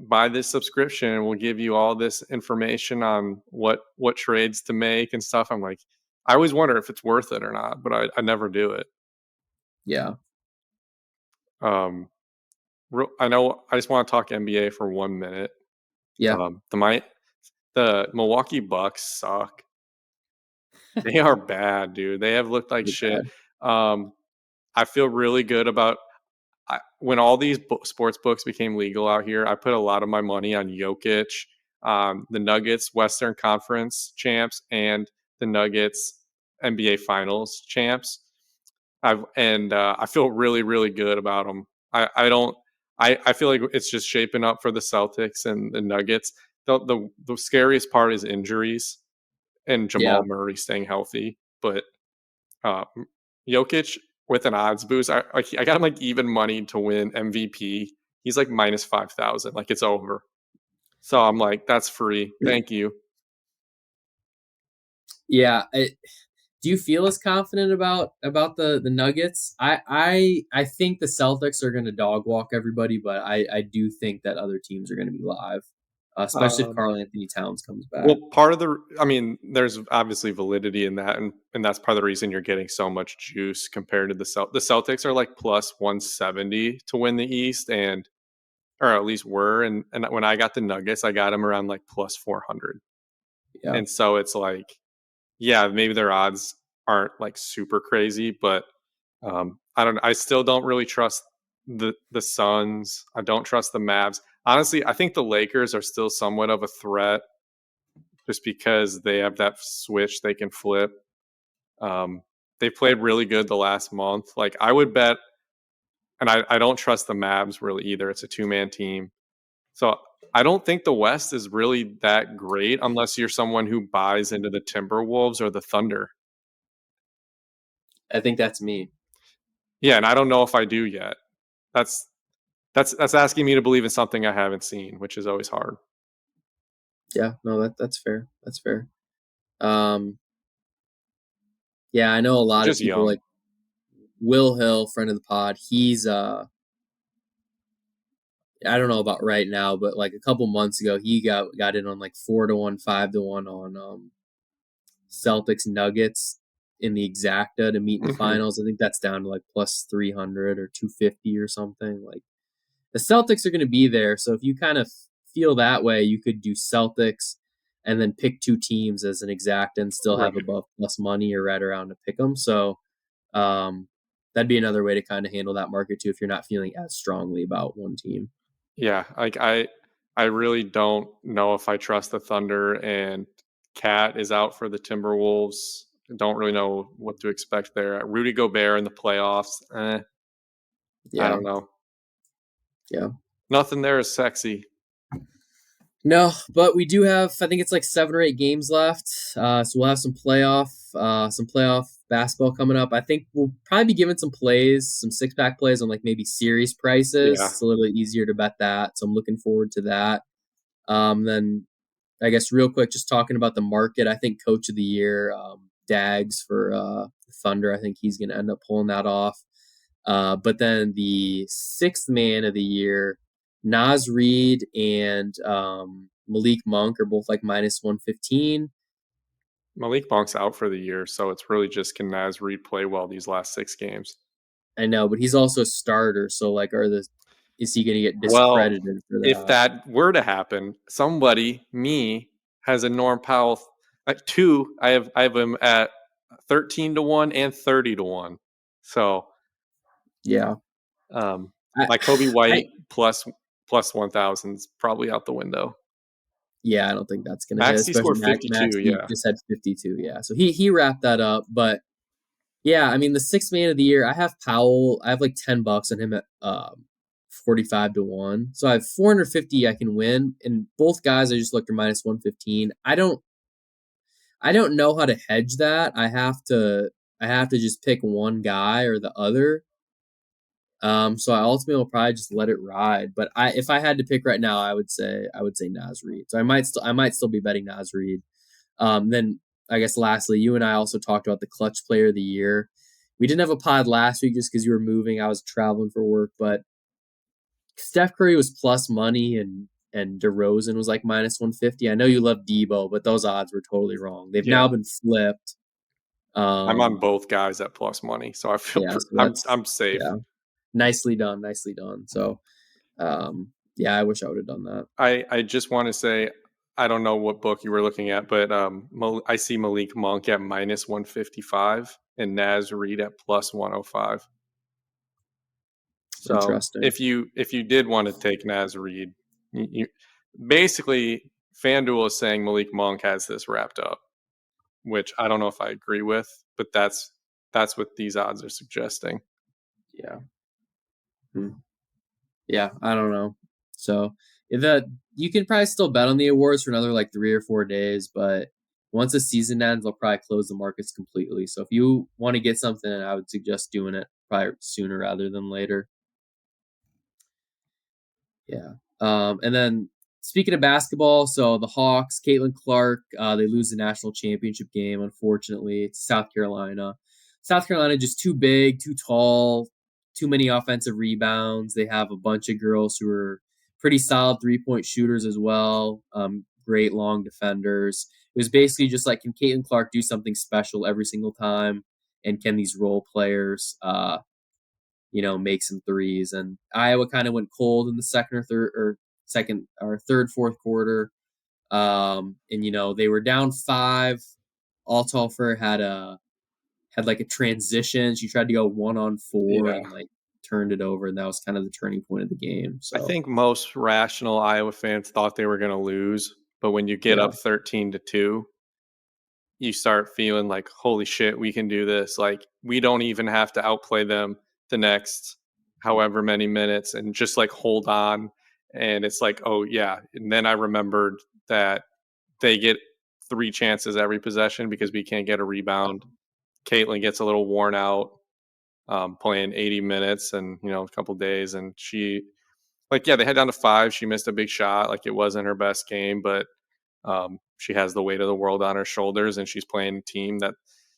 buy this subscription and we'll give you all this information on what trades to make and stuff. I'm like, I always wonder if it's worth it or not, but I never do it. Yeah. I know. I just want to talk NBA for 1 minute. Yeah. The Milwaukee Bucks suck. They are bad, dude. They have looked like shit. I feel really good about when all these sports books became legal out here. I put a lot of my money on Jokic, the Nuggets Western Conference champs, and the Nuggets NBA Finals champs. I feel really, really good about them. I feel like it's just shaping up for the Celtics and the Nuggets. The scariest part is injuries and Jamal Murray staying healthy. But Jokic with an odds boost, I got him like even money to win MVP. He's like minus 5,000. Like, it's over. So I'm like, that's free. Thank you. Yeah. Do you feel as confident about the Nuggets? I think the Celtics are going to dog walk everybody, but I do think that other teams are going to be live, especially if Karl Anthony Towns comes back. Well, there's obviously validity in that, and that's part of the reason you're getting so much juice compared to the Celtics are like plus 170 to win the East, or at least were, and when I got the Nuggets, I got them around like plus 400. Yeah. And so it's like, yeah, maybe their odds aren't like super crazy, but I still don't really trust the Suns. I don't trust the Mavs. Honestly, I think the Lakers are still somewhat of a threat just because they have that switch they can flip. They played really good the last month. Like, I would bet, and I don't trust the Mavs really either. It's a two-man team. So I don't think the West is really that great unless you're someone who buys into the Timberwolves or the Thunder. I think that's me. Yeah, and I don't know if I do yet. That's asking me to believe in something I haven't seen, which is always hard. Yeah, no, that's fair. That's fair. Yeah, I know a lot of people, like Will Hill, friend of the pod. He's I don't know about right now, but like a couple months ago, he got in on like 4-1, 5-1 on Celtics Nuggets in the exacta to meet in the finals. I think that's down to like plus 300 or 250 or something. Like, the Celtics are going to be there, so if you kind of feel that way, you could do Celtics and then pick two teams as an exact and still have above plus money or right around to pick them. So that'd be another way to kind of handle that market too if you're not feeling as strongly about one team. Yeah, like I really don't know if I trust the Thunder, and Cat is out for the Timberwolves. I don't really know what to expect there. Rudy Gobert in the playoffs. I don't know. Yeah. Nothing there is sexy. No, but we do have, I think it's like 7 or 8 games left. So we'll have some playoff basketball coming up. I think we'll probably be giving some plays, some 6-pack plays on like maybe series prices. Yeah. It's a little bit easier to bet that. So I'm looking forward to that. Then I guess real quick, just talking about the market, I think coach of the year, Dags for Thunder, I think he's going to end up pulling that off. But then the 6th man of the year, Naz Reid and Malik Monk are both like minus 115. Malik Monk's out for the year, so it's really just, can Naz Reid play well these last 6 games? I know, but he's also a starter, so like, is he going to get discredited for that? If that were to happen, somebody, me, has a Norm Powell at 2. I have him at 13-1 and 30-1. So yeah, my Kobe White I plus 1,000 is probably out the window. yeah, I don't think that's gonna hit. Maxey Especially scored 52. Maxey Yeah, just had 52. Yeah, so he wrapped that up. But yeah, I mean the sixth man of the year. I have Powell. I have like $10 on him at 45-1. So I have 450 I can win. And both guys I just looked are -115. I don't know how to hedge that. I have to just pick one guy or the other. So I ultimately will probably just let it ride. But if I had to pick right now, I would say Naz Reid. So I might still be betting Naz Reid. Then I guess lastly, you and I also talked about the clutch player of the year. We didn't have a pod last week just because you were moving. I was traveling for work, but Steph Curry was plus money and DeRozan was like -150. I know you love Debo, but those odds were totally wrong. They've yeah. now been flipped. I'm on both guys at plus money, so I feel Yeah, so I'm safe. yeah, nicely done, nicely done. So, yeah, I wish I would have done that. I just want to say I don't know what book you were looking at, but I see Malik Monk at -155 and Naz Reid at plus 105. So Interesting. if you did want to take Naz Reid, you basically FanDuel is saying Malik Monk has this wrapped up, which I don't know if I agree with, but that's what these odds are suggesting. Yeah. Yeah, I don't know. So the you can probably still bet on the awards for another like 3 or 4 days, but once the season ends, they'll probably close the markets completely. So if you want to get something, I would suggest doing it probably sooner rather than later. Yeah. And then speaking of basketball, so the Hawks, Caitlin Clark, they lose the national championship game, unfortunately, to South Carolina. South Carolina just too big, too tall, too many offensive rebounds. They have a bunch of girls who are pretty solid 3-point shooters as well. Great long defenders. It was basically just like, can Caitlin Clark do something special every single time? And can these role players make some threes? And Iowa kind of went cold in the third, fourth quarter. And they were down 5. Althofer had like a transition. She tried to go 1-on-4 Yeah. and like turned it over, and that was kind of the turning point of the game. I So think most rational Iowa fans thought they were going to lose, but when you get yeah, up 13-2, you start feeling like, holy shit, we can do this. Like, we don't even have to outplay them the next however many minutes and just like hold on. And it's like, oh, yeah. And then I remembered that they get 3 chances every possession because we can't get a rebound. Caitlin gets a little worn out playing 80 minutes and, a couple days. And she, like, yeah, they had down to 5. She missed a big shot. Like, it wasn't her best game, but she has the weight of the world on her shoulders, and she's playing a team that,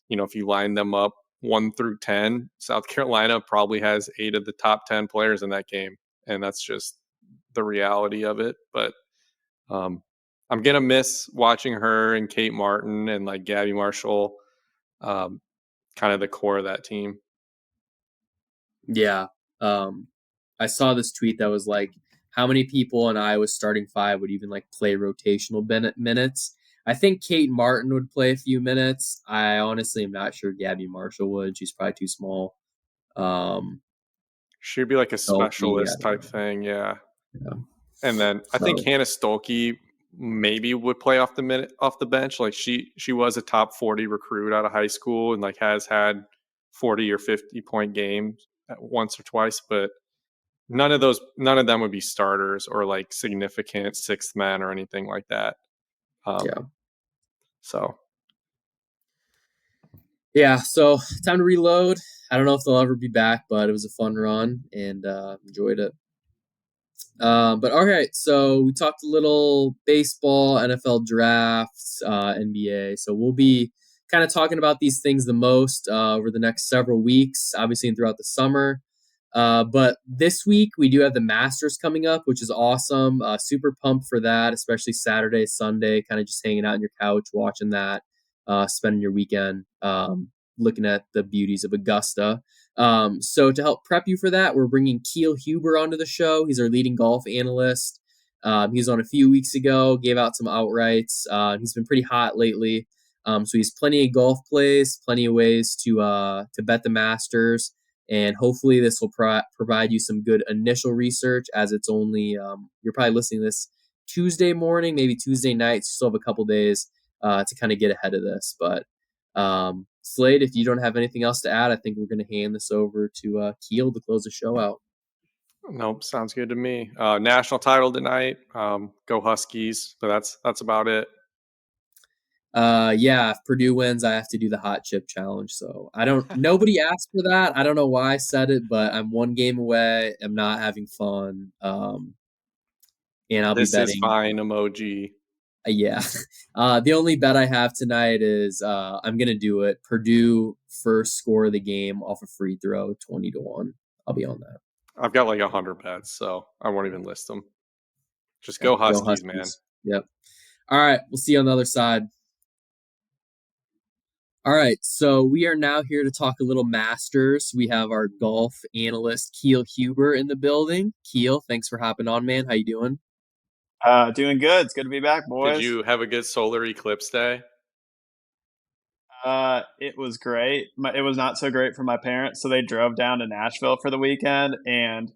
if you line them up 1 through 10, South Carolina probably has 8 of the top 10 players in that game, and that's just the reality of it. But I'm gonna miss watching her and Kate Martin and like Gabby Marshall, kind of the core of that team. yeah. I saw this tweet that was like, how many people in Iowa's starting 5 would even like play rotational minutes? I think Kate Martin would play a few minutes. I honestly am not sure Gabby Marshall would. She's probably too small. She'd be like a Stolke, I specialist don't type know. thing, yeah. Yeah. And then I think So Hannah Stolke maybe would play off the bench. Like she was a top 40 recruit out of high school and like has had 40 or 50-point games once or twice, but none of them would be starters or like significant sixth men or anything like that. yeah. So Yeah, so time to reload. I don't know if they'll ever be back, but it was a fun run and enjoyed it. But all right, so we talked a little baseball, NFL drafts, NBA. So we'll be kind of talking about these things the most over the next several weeks, obviously, and throughout the summer. But this week we do have the Masters coming up, which is awesome. Super pumped for that, especially Saturday, Sunday, kind of just hanging out on your couch watching that, spending your weekend looking at the beauties of Augusta. So to help prep you for that, we're bringing Keil Huber onto the show. He's our leading golf analyst. He was on a few weeks ago, gave out some outrights. He's been pretty hot lately. So he's plenty of golf plays, plenty of ways to bet the Masters, and hopefully this will provide you some good initial research. As it's only you're probably listening to this Tuesday morning, maybe Tuesday night. So you still have a couple days to kind of get ahead of this. But Slade, if you don't have anything else to add, I think we're going to hand this over to Keil to close the show out. Nope, sounds good to me. National title tonight. Go Huskies. But that's about it. Yeah, if Purdue wins, I have to do the hot chip challenge. So nobody asked for that. I don't know why I said it, but I'm one game away. I'm not having fun. And I'll be betting. This is fine emoji. Yeah. The only bet I have tonight is I'm gonna do it. Purdue first score of the game off a free throw, 20-1. I'll be on that. I've got like 100 bets, so I won't even list them. Just go Huskies, man. Yep. All right, we'll see you on the other side. All right, so we are now here to talk a little Masters. We have our golf analyst Keil Huber in the building. Keil, thanks for hopping on, man. How you doing? Doing good. It's good to be back, boys. Did you have a good solar eclipse day? It was great. It was not so great for my parents, so they drove down to Nashville for the weekend, and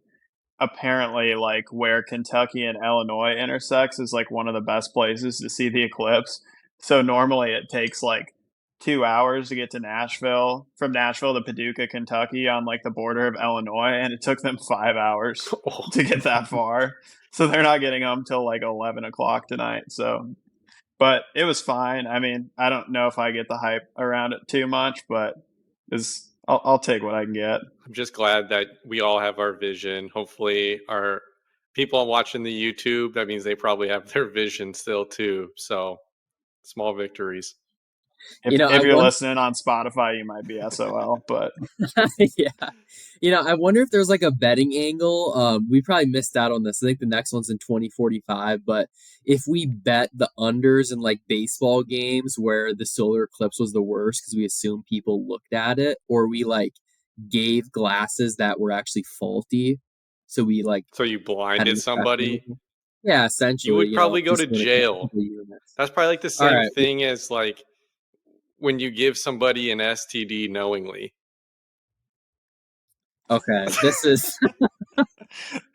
apparently, like, where Kentucky and Illinois intersects is like one of the best places to see the eclipse. So normally it takes like 2 hours to get to Nashville, from Nashville to Paducah, Kentucky, on like the border of Illinois, and it took them 5 hours to get that far. So they're not getting home till like 11 o'clock tonight. So, but it was fine. I mean, I don't know if I get the hype around it too much, but I'll take what I can get. I'm just glad that we all have our vision. Hopefully our people watching the YouTube, that means they probably have their vision still too. So small victories. If you're listening on Spotify, you might be SOL, but yeah. I wonder if there's like a betting angle. We probably missed out on this. I think the next one's in 2045, but if we bet the unders in like baseball games where the solar eclipse was the worst because we assume people looked at it, or we like gave glasses that were actually faulty. So we like So you blinded somebody? Yeah, essentially. You would probably go to jail. That's probably like the same thing as like when you give somebody an STD knowingly. Okay, this is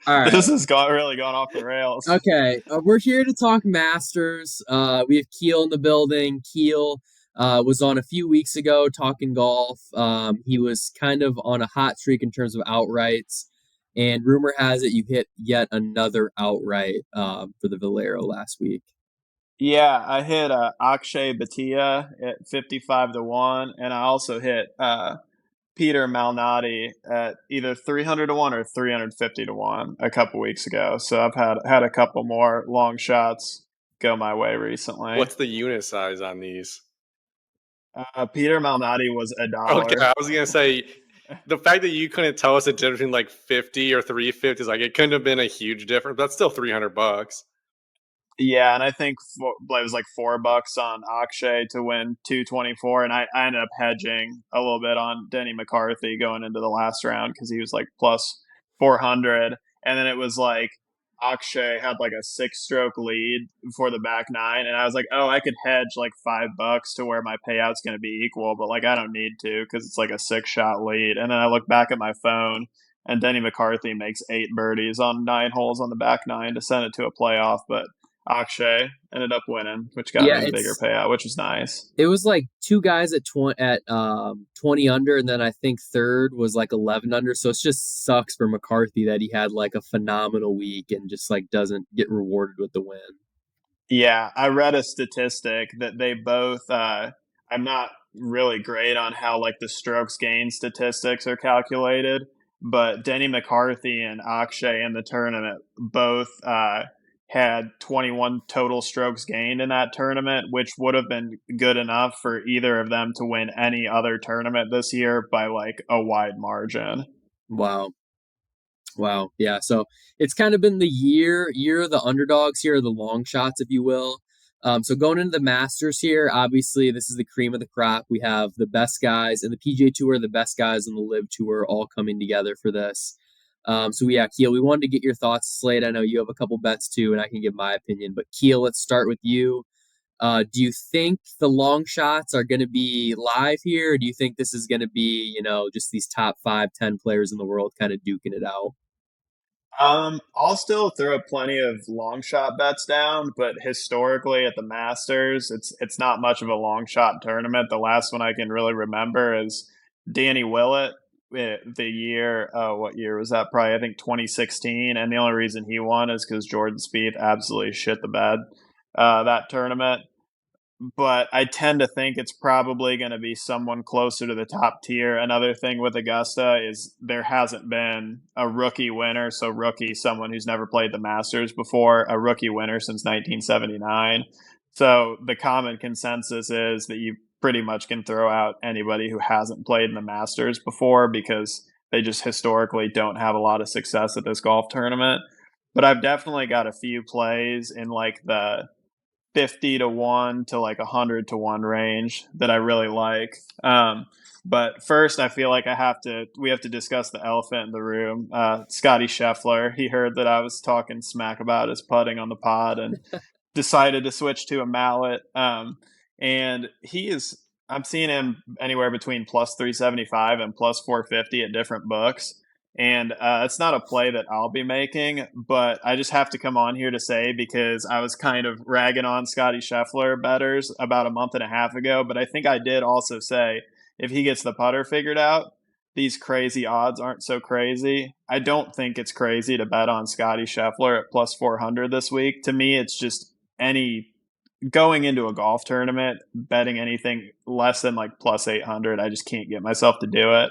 all right. This has really gone off the rails. Okay, we're here to talk Masters. We have Keil in the building. Keil was on a few weeks ago talking golf. He was kind of on a hot streak in terms of outrights, and rumor has it you hit yet another outright for the Valero last week. Yeah, I hit Akshay Bhatia at 55-1, and I also hit Peter Malnati at either 300-1 or 350-1 a couple weeks ago. So I've had a couple more long shots go my way recently. What's the unit size on these? Peter Malnati was $1. Okay, I was gonna say the fact that you couldn't tell us the difference between like 50 or 350 is like it couldn't have been a huge difference. That's still $300. Yeah, and I think it was like $4 on Akshay to win 224, and I ended up hedging a little bit on Denny McCarthy going into the last round because he was like plus 400, and then it was like Akshay had like a 6-stroke lead before the back nine, and I was like, oh, I could hedge like $5 to where my payout's going to be equal, but like I don't need to because it's like a 6-shot lead. And then I look back at my phone, and Denny McCarthy makes 8 birdies on 9 holes on the back nine to send it to a playoff, but Akshay ended up winning, which got me a bigger payout, which was nice. It was like 2 guys at 20 under, and then I think third was like 11 under. So it just sucks for McCarthy that he had like a phenomenal week and just like doesn't get rewarded with the win. Yeah, I read a statistic that they both. I'm not really great on how like the strokes gained statistics are calculated, but Denny McCarthy and Akshay in the tournament both had 21 total strokes gained in that tournament, which would have been good enough for either of them to win any other tournament this year by like a wide margin. Wow. Yeah. So it's kind of been the year of the underdogs here, the long shots, if you will. So going into the Masters here, obviously this is the cream of the crop. We have the best guys in the PGA Tour, the best guys in the Live Tour, all coming together for this. So yeah, Keil, we wanted to get your thoughts, Slade. I know you have a couple bets too, and I can give my opinion. But Keil, let's start with you. Do you think the long shots are going to be live here? Or do you think this is going to be, just these top 5, 10 players in the world kind of duking it out? I'll still throw plenty of long shot bets down, but historically at the Masters, it's not much of a long shot tournament. The last one I can really remember is Danny Willett. The year, what year was that? Probably I think 2016, and the only reason he won is because Jordan Spieth absolutely shit the bed that tournament. But I tend to think it's probably going to be someone closer to the top tier. Another thing with Augusta is there hasn't been a rookie winner. So, rookie, someone who's never played the Masters before, a rookie winner since 1979. So, the common consensus is that you pretty much can throw out anybody who hasn't played in the Masters before because they just historically don't have a lot of success at this golf tournament. But I've definitely got a few plays in like the 50 to 1 to like 100 to 1 range that I really like. But first, I feel like we have to discuss the elephant in the room. Scotty Scheffler, he heard that I was talking smack about his putting on the pod and decided to switch to a mallet. And I'm seeing him anywhere between plus 375 and plus 450 at different books. And it's not a play that I'll be making, but I just have to come on here to say because I was kind of ragging on Scotty Scheffler bettors about a month and a half ago, but I think I did also say if he gets the putter figured out, these crazy odds aren't so crazy. I don't think it's crazy to bet on Scotty Scheffler at plus 400 this week. To me, it's just any going into a golf tournament, betting anything less than like plus 800, I just can't get myself to do it.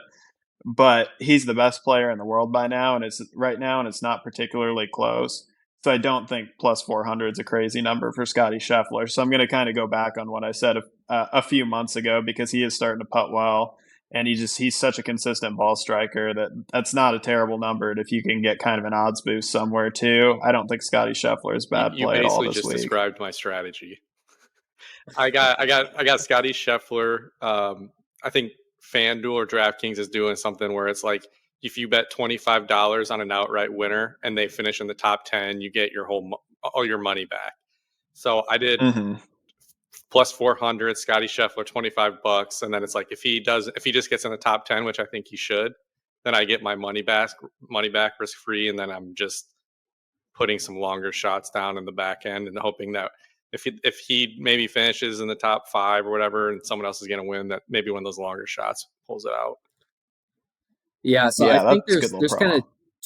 But he's the best player in the world by now, and it's right now, and it's not particularly close. So I don't think plus 400 is a crazy number for Scotty Scheffler. So I'm going to kind of go back on what I said a few months ago because he is starting to putt well, and he's such a consistent ball striker that's not a terrible number. And if you can get kind of an odds boost somewhere too, I don't think Scotty Scheffler is bad You play at all basically this just week. described my strategy. I got Scotty Scheffler. I think FanDuel or DraftKings is doing something where it's like if you bet $25 on an outright winner and they finish in the top 10, you get all your money back. So I did plus 400 Scotty Scheffler, $25, and then it's like if he just gets in the top 10, which I think he should, then I get my money back risk free, and then I'm just putting some longer shots down in the back end and hoping that if he maybe finishes in the top 5 or whatever, and someone else is going to win, that maybe one of those longer shots pulls it out. Yeah, so I think there's kind of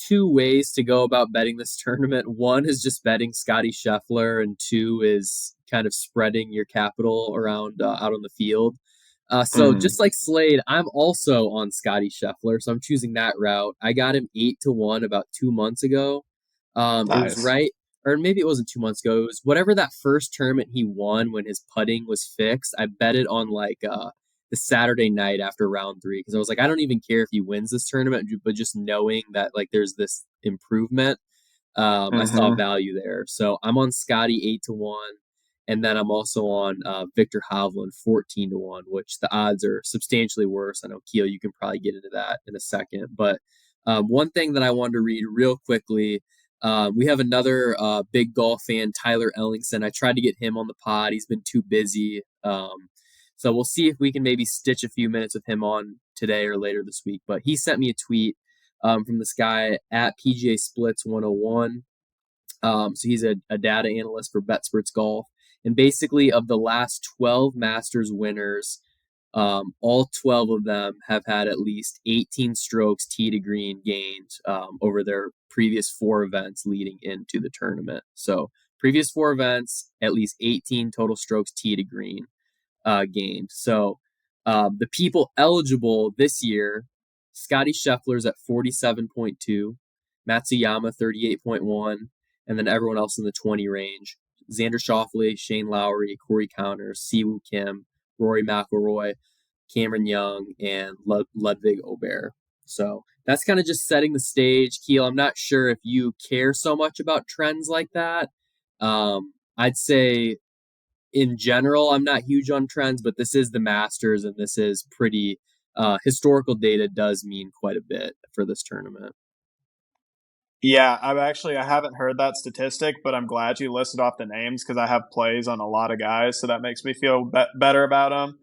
2 ways to go about betting this tournament. One is just betting Scotty Scheffler, and 2 is kind of spreading your capital around out on the field. So just like Slade, I'm also on Scotty Scheffler, so I'm choosing that route. I got him 8 to 1 about 2 months ago. Nice. It was right, or maybe it wasn't 2 months ago. It was whatever that first tournament he won when his putting was fixed. I bet it on like the Saturday night after round 3 because I was like, I don't even care if he wins this tournament, but just knowing that like there's this improvement, I saw value there. So I'm on Scotty 8 to 1, and then I'm also on Victor Hovland 14 to 1, which the odds are substantially worse. I know Keil, you can probably get into that in a second, but one thing that I wanted to read real quickly. We have another big golf fan, Tyler Ellingson. I tried to get him on the pod. He's been too busy. So we'll see if we can maybe stitch a few minutes with him on today or later this week. But he sent me a tweet from this guy at PGA Splits 101. So he's a data analyst for BetSports Golf. And basically, of the last 12 Masters winners, all 12 of them have had at least 18 strokes tee to green gained over their previous 4 events leading into the tournament. So previous 4 events, at least 18 total strokes tee to green gained. So the people eligible this year, Scotty Scheffler's at 47.2, Matsuyama 38.1, and then everyone else in the 20 range. Xander Schauffele, Shane Lowry, Corey Connors, Siwoo Kim, Rory McIlroy, Cameron Young, and Ludwig Aubert. So that's kind of just setting the stage. Keil, I'm not sure if you care so much about trends like that. I'd say in general, I'm not huge on trends, but this is the Masters, and this is pretty historical data does mean quite a bit for this tournament. Yeah, I haven't heard that statistic, but I'm glad you listed off the names because I have plays on a lot of guys, so that makes me feel better about them.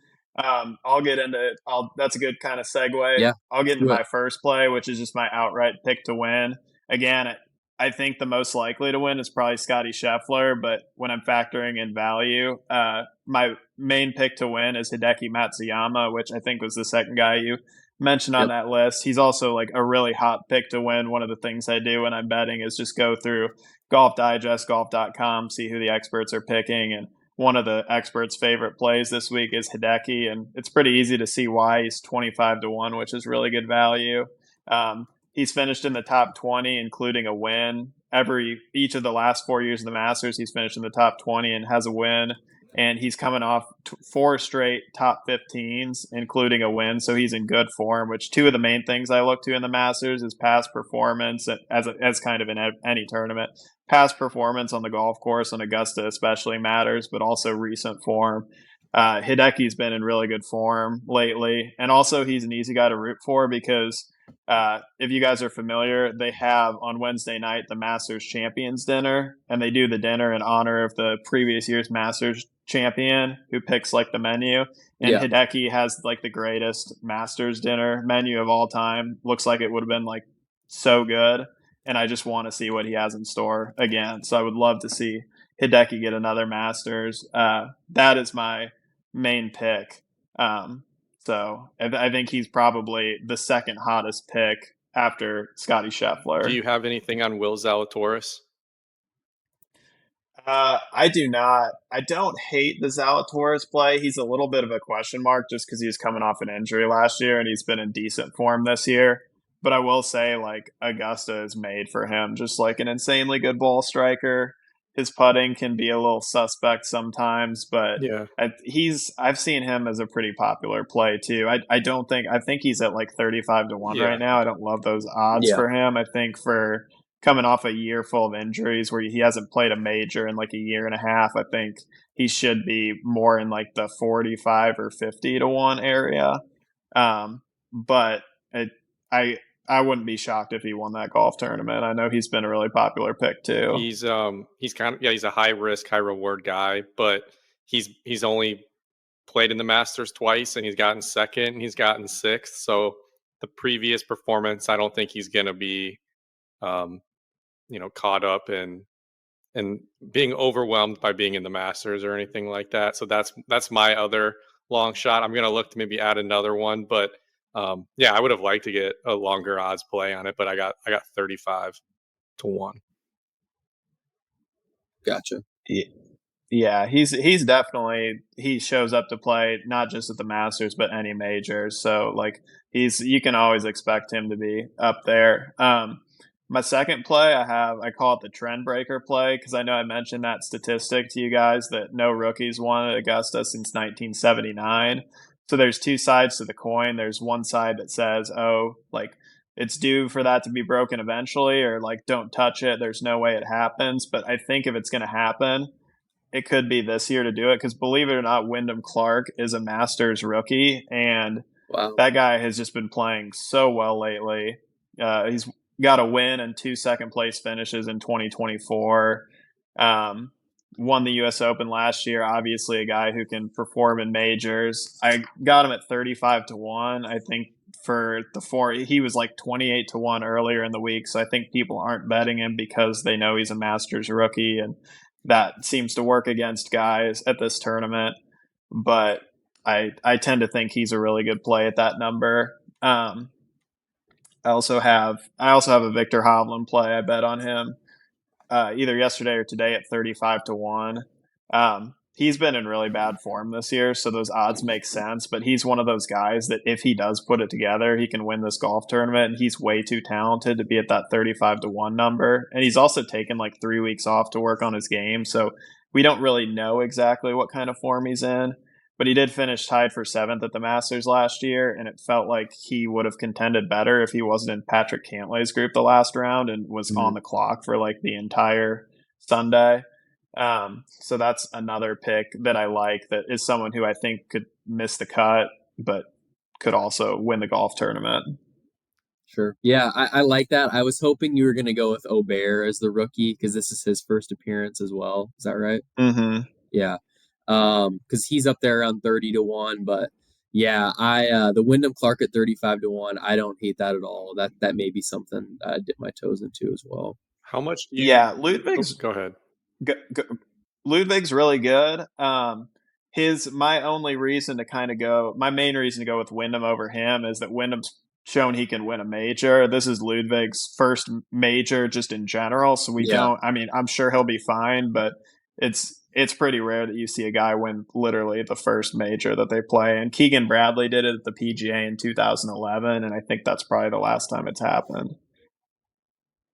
I'll get into it. That's a good kind of segue. Yeah, I'll get into do it. my first play, which is just my outright pick to win. Again, I think the most likely to win is probably Scotty Scheffler, but when I'm factoring in value, my main pick to win is Hideki Matsuyama, which I think was the second guy you mentioned on Yep. that list. He's also like a really hot pick to win. One of the things I do when I'm betting is just go through Golf Digest, golf.com, see who the experts are picking. And one of the experts' favorite plays this week is Hideki. And it's pretty easy to see why he's 25 to 1, which is really good value. He's finished in the top 20, including a win. Each of the last 4 years of the Masters, he's finished in the top 20 and has a win, and he's coming off 4 straight top 15s, including a win. So he's in good form, which two of the main things I look to in the Masters is past performance, as kind of in any tournament. Past performance on the golf course, on Augusta especially, matters, but also recent form. Hideki's been in really good form lately, and also he's an easy guy to root for because if you guys are familiar, they have on Wednesday night the Masters Champions Dinner, and they do the dinner in honor of the previous year's Masters champion who picks like the menu. And Yeah. Hideki has like the greatest Masters dinner menu of all time. Looks like it would have been like so good, and I just want to see what he has in store again. So I would love to see Hideki get another Masters. That is my main pick. So I think he's probably the second hottest pick after Scotty Scheffler. Do you have anything on Will Zalatoris? I do not. I don't hate the Zalatoris play. He's a little bit of a question mark just because he was coming off an injury last year and he's been in decent form this year. But I will say, like, Augusta is made for him. Just like an insanely good ball striker. His putting can be a little suspect sometimes, but Yeah. I've seen him as a pretty popular play too. I think he's at like 35 to 1 Yeah. right now. I don't love those odds for him. I think for coming off a year full of injuries where he hasn't played a major in like a year and a half, I think he should be more in like the 45 or 50 to 1 area. But I wouldn't be shocked if he won that golf tournament. I know he's been a really popular pick too. He's kind of, he's a high risk, high reward guy, but he's only played in the Masters twice and he's gotten second and he's gotten sixth. So the previous performance, I don't think he's gonna be caught up in and being overwhelmed by being in the Masters or anything like that. So that's my other long shot. I'm gonna look to maybe add another one, but I would have liked to get a longer odds play on it, but I got 35 to 1. Gotcha. Yeah, he's definitely, he shows up to play not just at the Masters but any majors. So like you can always expect him to be up there. My second play I call it the trend breaker play because I know I mentioned that statistic to you guys that no rookies won at Augusta since 1979. So there's two sides to the coin. There's one side that says, oh, like it's due for that to be broken eventually, or like don't touch it. There's no way it happens. But I think if it's going to happen, it could be this year to do it because believe it or not, Wyndham Clark is a Masters rookie, and that guy has just been playing so well lately. He's got a win and 2 second place finishes in 2024. Won the U.S. Open last year. Obviously, a guy who can perform in majors. I got him at 35 to 1. I think for the four, he was like 28 to 1 earlier in the week. So I think people aren't betting him because they know he's a Masters rookie, and that seems to work against guys at this tournament. But I tend to think he's a really good play at that number. I also have a Victor Hovland play. I bet on him either yesterday or today at 35 to 1. He's been in really bad form this year, so those odds make sense. But he's one of those guys that if he does put it together, he can win this golf tournament. And he's way too talented to be at that 35 to 1 number. And he's also taken like 3 weeks off to work on his game. So we don't really know exactly what kind of form he's in. But he did finish tied for 7th at the Masters last year, and it felt like he would have contended better if he wasn't in Patrick Cantlay's group the last round and was on the clock for like the entire Sunday. So that's another pick that I like that is someone who I think could miss the cut, but could also win the golf tournament. Sure. Yeah, I like that. I was hoping you were going to go with Aubert as the rookie because this is his first appearance as well. Is that right? Mm-hmm. Yeah. Because he's up there around 30-1, but yeah, the Wyndham Clark at 35-1. I don't hate that at all. That may be something I dip my toes into as well. How much do you? Yeah, Go ahead. Ludwig's really good. My main reason to go with Wyndham over him is that Wyndham's shown he can win a major. This is Ludwig's first major just in general, so I'm sure he'll be fine, but it's pretty rare that you see a guy win literally the first major that they play. And Keegan Bradley did it at the PGA in 2011, and I think that's probably the last time it's happened.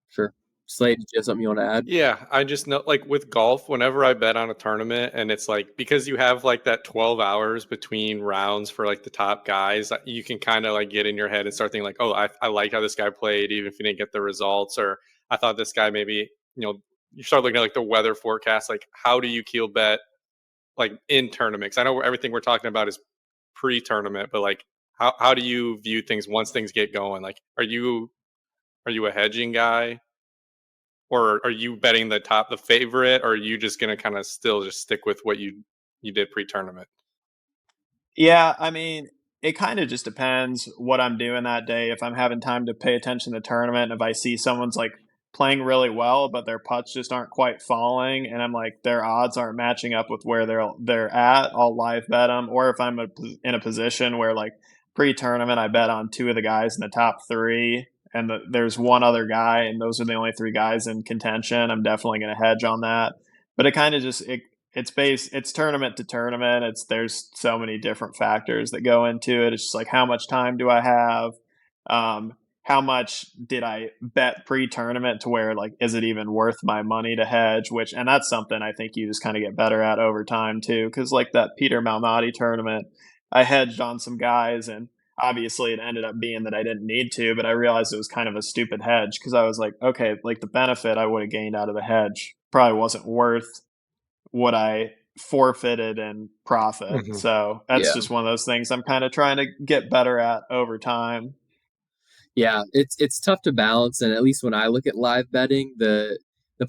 Sure. Slade, did you have something you want to add? Yeah, I just know, like with golf, whenever I bet on a tournament and it's like, because you have like that 12 hours between rounds for like the top guys, you can kind of like get in your head and start thinking like, oh, I like how this guy played, even if he didn't get the results, or I thought this guy maybe, you start looking at like the weather forecast, like how do you Keel bet like in tournaments? I know everything we're talking about is pre-tournament, but like how do you view things once things get going? Like, are you a hedging guy? Or are you betting the favorite, or are you just going to kind of still just stick with what you did pre-tournament? Yeah, I mean, it kind of just depends what I'm doing that day. If I'm having time to pay attention to the tournament, if I see someone's like playing really well, but their putts just aren't quite falling, and I'm like their odds aren't matching up with where they're at, I'll live bet them. Or if I'm in a position where like pre-tournament, I bet on two of the guys in the top three, and there's one other guy, and those are the only three guys in contention, I'm definitely going to hedge on that. But it kind of just it's tournament to tournament. There's so many different factors that go into it. It's just like how much time do I have? How much did I bet pre-tournament to where like is it even worth my money to hedge? And that's something I think you just kind of get better at over time too. Because like that Peter Malnati tournament, I hedged on some guys, and obviously it ended up being that I didn't need to, but I realized it was kind of a stupid hedge because I was like, okay, like the benefit I would have gained out of the hedge probably wasn't worth what I forfeited in profit. Mm-hmm. So that's just one of those things I'm kind of trying to get better at over time. Yeah, it's tough to balance, and at least when I look at live betting, the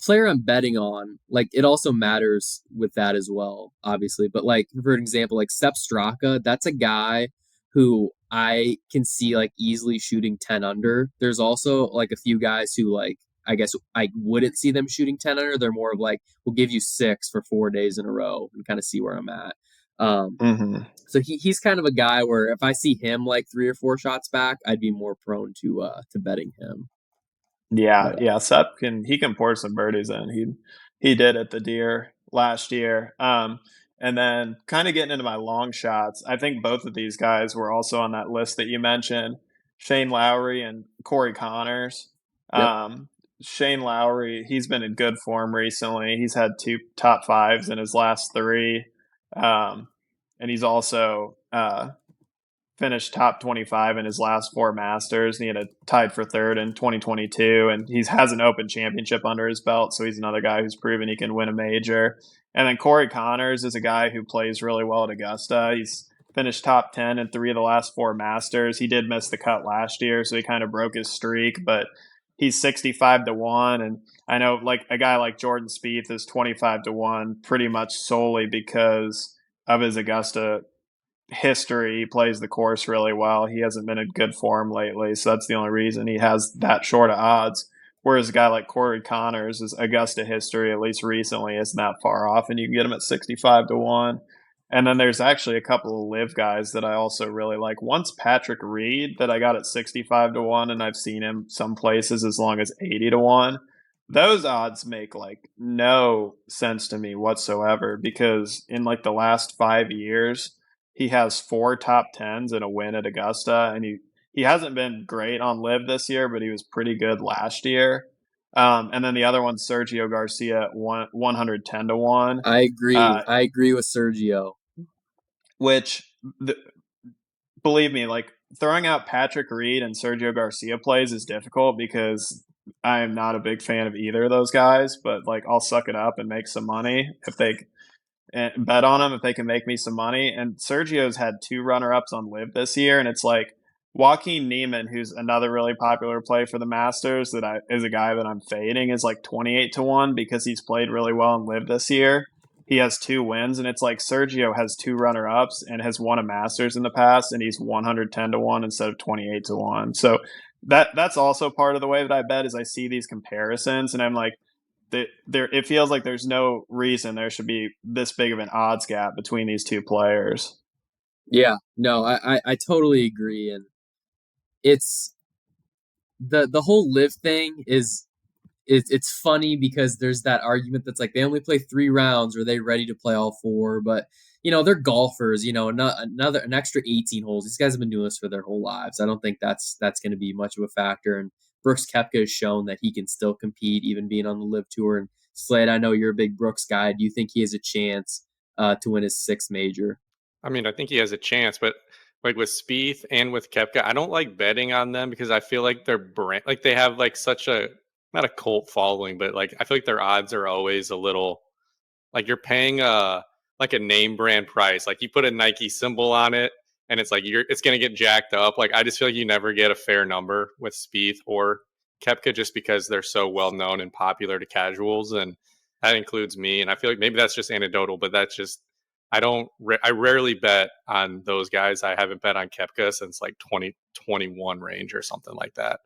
player I'm betting on, like it also matters with that as well, obviously. But like for example, like Sepp Straka, that's a guy who I can see like easily shooting 10 under. There's also like a few guys who like I guess I wouldn't see them shooting 10 under. They're more of like we'll give you 6 for 4 days in a row and kind of see where I'm at. So he's kind of a guy where if I see him like 3 or 4 shots back, I'd be more prone to betting him. Yeah, Sepp can pour some birdies in. He did at the Deer last year. And then kind of getting into my long shots, I think both of these guys were also on that list that you mentioned, Shane Lowry and Corey Connors. Yep. Shane Lowry, he's been in good form recently. He's had 2 top 5s in his last 3. And he's also finished top 25 in his last 4 Masters, and he had a tied for third in 2022, and he has an Open Championship under his belt, so he's another guy who's proven he can win a major. And then Corey Connors is a guy who plays really well at Augusta. He's finished top 10 in 3 of the last 4 Masters. He did miss the cut last year, so he kind of broke his streak, but he's 65-1, and I know like a guy like Jordan Spieth is 25-1 pretty much solely because of his Augusta history. He plays the course really well. He hasn't been in good form lately, so that's the only reason he has that short of odds. Whereas a guy like Corey Connors' is Augusta history, at least recently, isn't that far off, and you can get him at 65-1. And then there's actually a couple of live guys that I also really like. One's Patrick Reed that I got at 65-1, and I've seen him some places as long as 80-1. Those odds make like no sense to me whatsoever because in like the last 5 years, he has 4 top 10s and a win at Augusta, and he hasn't been great on live this year, but he was pretty good last year. And then the other one's Sergio Garcia at 110-1. I agree with Sergio. Believe me, like throwing out Patrick Reed and Sergio Garcia plays is difficult because I am not a big fan of either of those guys, but like I'll suck it up and make some money if they and bet on them if they can make me some money. And Sergio's had 2 runner-ups on live this year, and it's like Joaquin Neiman, who's another really popular play for the Masters, is a guy that I'm fading, is like 28-1 because he's played really well and lived this year. He has 2 wins, and it's like Sergio has 2 runner-ups and has won a Masters in the past, and he's 110-1 instead of 28-1. So that's also part of the way that I bet is I see these comparisons, and I'm like, it feels like there's no reason there should be this big of an odds gap between these two players. Yeah, no, I totally agree, and it's the whole live thing is it's funny because there's that argument that's like they only play 3 rounds, or they ready to play all 4, but they're golfers. An extra 18 holes. These guys have been doing this for their whole lives. I don't think that's going to be much of a factor. And Brooks Koepka has shown that he can still compete, even being on the Live Tour. And Slade, I know you're a big Brooks guy. Do you think he has a chance to win his 6th major? I mean, I think he has a chance, but like with Spieth and with Koepka, I don't like betting on them because I feel like their brand, like they have like such a not a cult following, but like I feel like their odds are always a little like you're paying a name brand price. Like you put a Nike symbol on it, and it's like it's gonna get jacked up. Like I just feel like you never get a fair number with Spieth or Koepka just because they're so well known and popular to casuals, and that includes me. And I feel like maybe that's just anecdotal, but that's just I rarely bet on those guys. I haven't bet on Koepka since like 2021 range or something like that.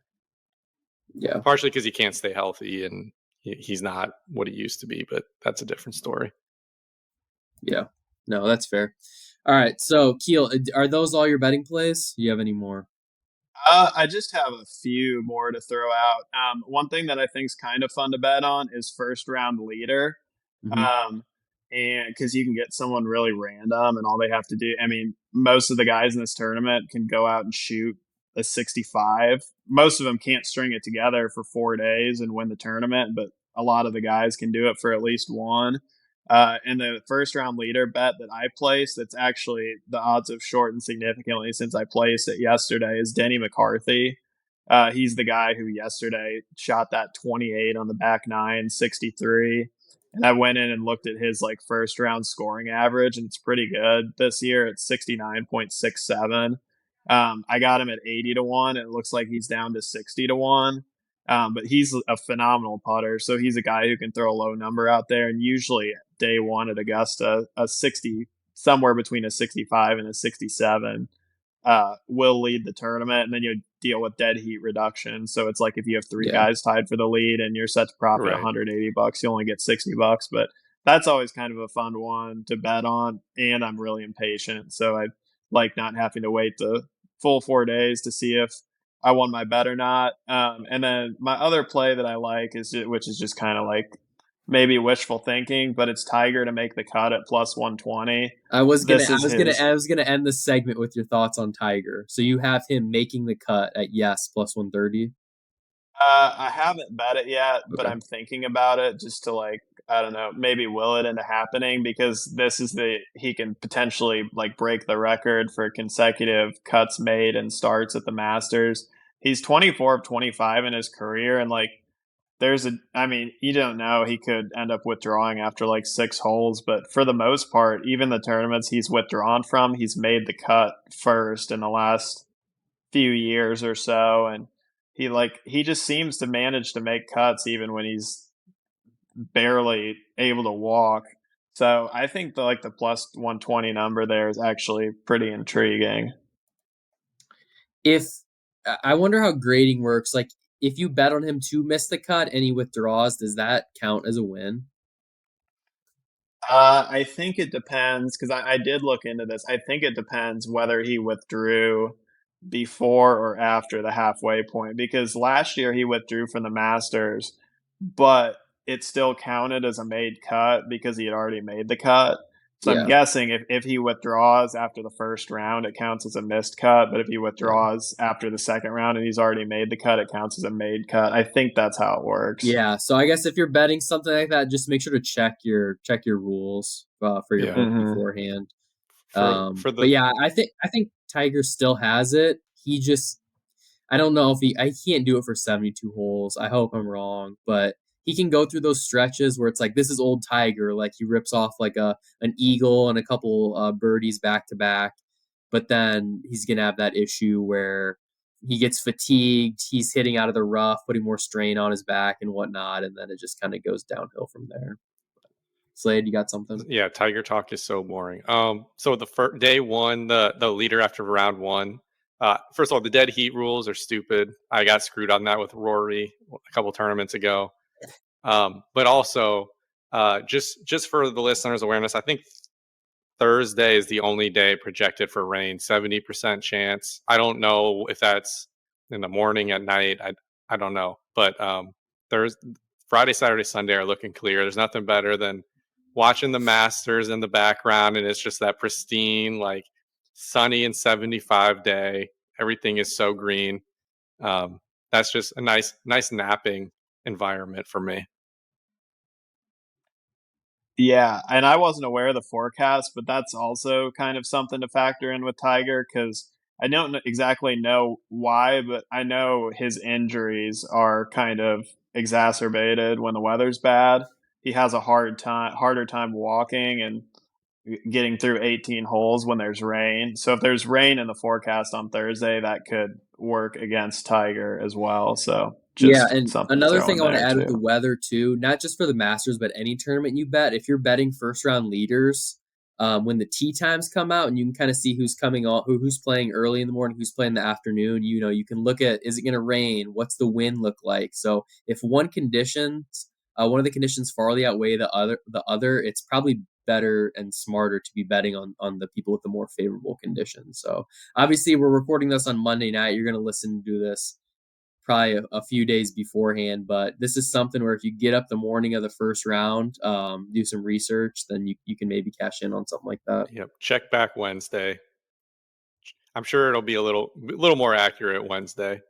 Yeah. Partially because he can't stay healthy and he's not what he used to be, but that's a different story. Yeah. No, that's fair. All right. So, Keil, are those all your betting plays? Do you have any more? I just have a few more to throw out. One thing that I think is kind of fun to bet on is first round leader. Mm-hmm. And because you can get someone really random and all they have to do, I mean, most of the guys in this tournament can go out and shoot a 65. Most of them can't string it together for 4 days and win the tournament, but a lot of the guys can do it for at least one. And the first round leader bet that I placed, that's actually the odds have shortened significantly since I placed it yesterday, is Denny McCarthy. He's the guy who yesterday shot that 28 on the back nine, 63. And I went in and looked at his like first round scoring average, and it's pretty good this year. It's 69.67. I got him at 80-1, and it looks like he's down to 60-1. But he's a phenomenal putter, so he's a guy who can throw a low number out there. And usually, day one at Augusta, a 60, somewhere between a 65 and a 67, will lead the tournament, and then you deal with dead heat reduction. So it's like if you have 3 guys tied for the lead and you're set to profit Right. $180, you only get $60. But that's always kind of a fun one to bet on. And I'm really impatient, so I like not having to wait the full 4 days to see if I won my bet or not. And then my other play that I like which is just kind of like maybe wishful thinking, but it's Tiger to make the cut at plus 120. I was gonna end the segment with your thoughts on Tiger. So you have him making the cut at yes plus 130. I haven't bet it yet, but Okay. I'm thinking about it just to like, I don't know, maybe will it into happening, because this is he can potentially like break the record for consecutive cuts made and starts at the Masters. He's 24 of 25 in his career, and like I mean, you don't know, he could end up withdrawing after like 6 holes, but for the most part, even the tournaments he's withdrawn from, he's made the cut first in the last few years or so. And he just seems to manage to make cuts even when he's barely able to walk. So I think the plus 120 number there is actually pretty intriguing. If I wonder how grading works, like if you bet on him to miss the cut and he withdraws, does that count as a win? I think it depends, because I did look into this. I think it depends whether he withdrew before or after the halfway point, because last year he withdrew from the Masters, but it still counted as a made cut because he had already made the cut. So I'm guessing if he withdraws after the first round, it counts as a missed cut. But if he withdraws after the second round and he's already made the cut, it counts as a made cut. I think that's how it works. Yeah. So I guess if you're betting something like that, just make sure to check your rules for your book beforehand. But yeah, I think Tiger still has it. He just, I don't know if I can't do it for 72 holes. I hope I'm wrong, but he can go through those stretches where it's like, this is old Tiger. Like he rips off like an eagle and a couple birdies back to back. but then he's going to have that issue where he gets fatigued, he's hitting out of the rough, putting more strain on his back and whatnot, and then it just kind of goes downhill from there. Slade, you got something? Yeah, Tiger talk is so boring. So the day one, the leader after round one. First of all, the dead heat rules are stupid. I got screwed on that with Rory a couple tournaments ago. But also, just for the listeners' awareness, I think Thursday is the only day projected for rain, 70% chance. I don't know if that's in the morning, at night. I don't know. But Friday, Saturday, Sunday are looking clear. There's nothing better than watching the Masters in the background, and it's just that pristine, like sunny and 75 day. Everything is so green. That's just a nice napping environment for me. Yeah, and I wasn't aware of the forecast, but that's also kind of something to factor in with Tiger, because I don't exactly know why, but I know his injuries are kind of exacerbated when the weather's bad. He has a harder time walking and getting through 18 holes when there's rain. So if there's rain in the forecast on Thursday, that could work against Tiger as well. So yeah, just and something another to thing I want to add too. with the weather too, not just for the Masters, but any tournament you bet, if you're betting first round leaders, when the tee times come out and you can kind of see who's coming on, who's playing early in the morning, who's playing in the afternoon, you can look at, is it going to rain? What's the wind look like? So if one of the conditions farly outweigh the other, it's probably better and smarter to be betting on the people with the more favorable conditions. So obviously we're recording this on Monday night. You're going to listen to this probably a few days beforehand, but this is something where if you get up the morning of the first round, do some research, then you can maybe cash in on something like that. Yep. Check back Wednesday. I'm sure it'll be a little more accurate Wednesday.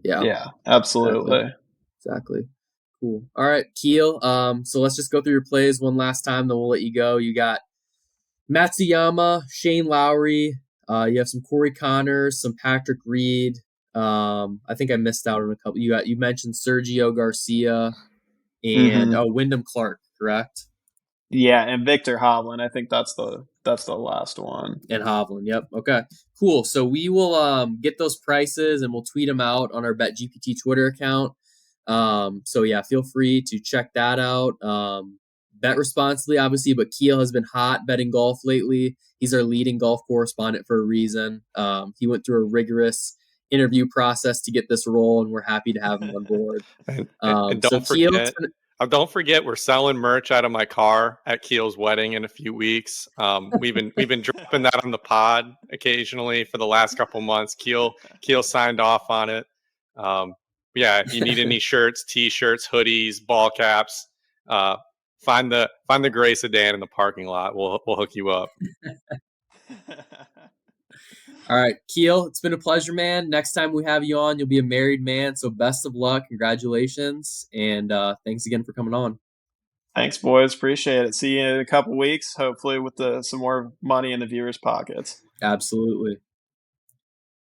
Yeah, absolutely. Exactly. Cool. All right, Keil. So let's just go through your plays one last time, then we'll let you go. You got Matsuyama, Shane Lowry. You have some Corey Connors, some Patrick Reed. I think I missed out on a couple. You mentioned Sergio Garcia and Wyndham Clark, correct? Yeah, and Victor Hovland. I think that's the last one. And Hovland, yep. Okay, cool. So we will get those prices and we'll tweet them out on our BetGPT Twitter account. So yeah, feel free to check that out. Bet responsibly, obviously, but Keil has been hot betting golf lately. He's our leading golf correspondent for a reason. He went through a rigorous interview process to get this role, and we're happy to have him on board. And don't forget, we're selling merch out of my car at Keil's wedding in a few weeks. We've been dropping that on the pod occasionally for the last couple months. Keil signed off on it. Yeah, if you need any shirts, t-shirts, hoodies, ball caps, find the gray sedan in the parking lot. We'll hook you up. All right, Keil, it's been a pleasure, man. Next time we have you on, you'll be a married man. So best of luck, congratulations, and thanks again for coming on. Thanks, boys. Appreciate it. See you in a couple weeks, hopefully with some more money in the viewers' pockets. Absolutely.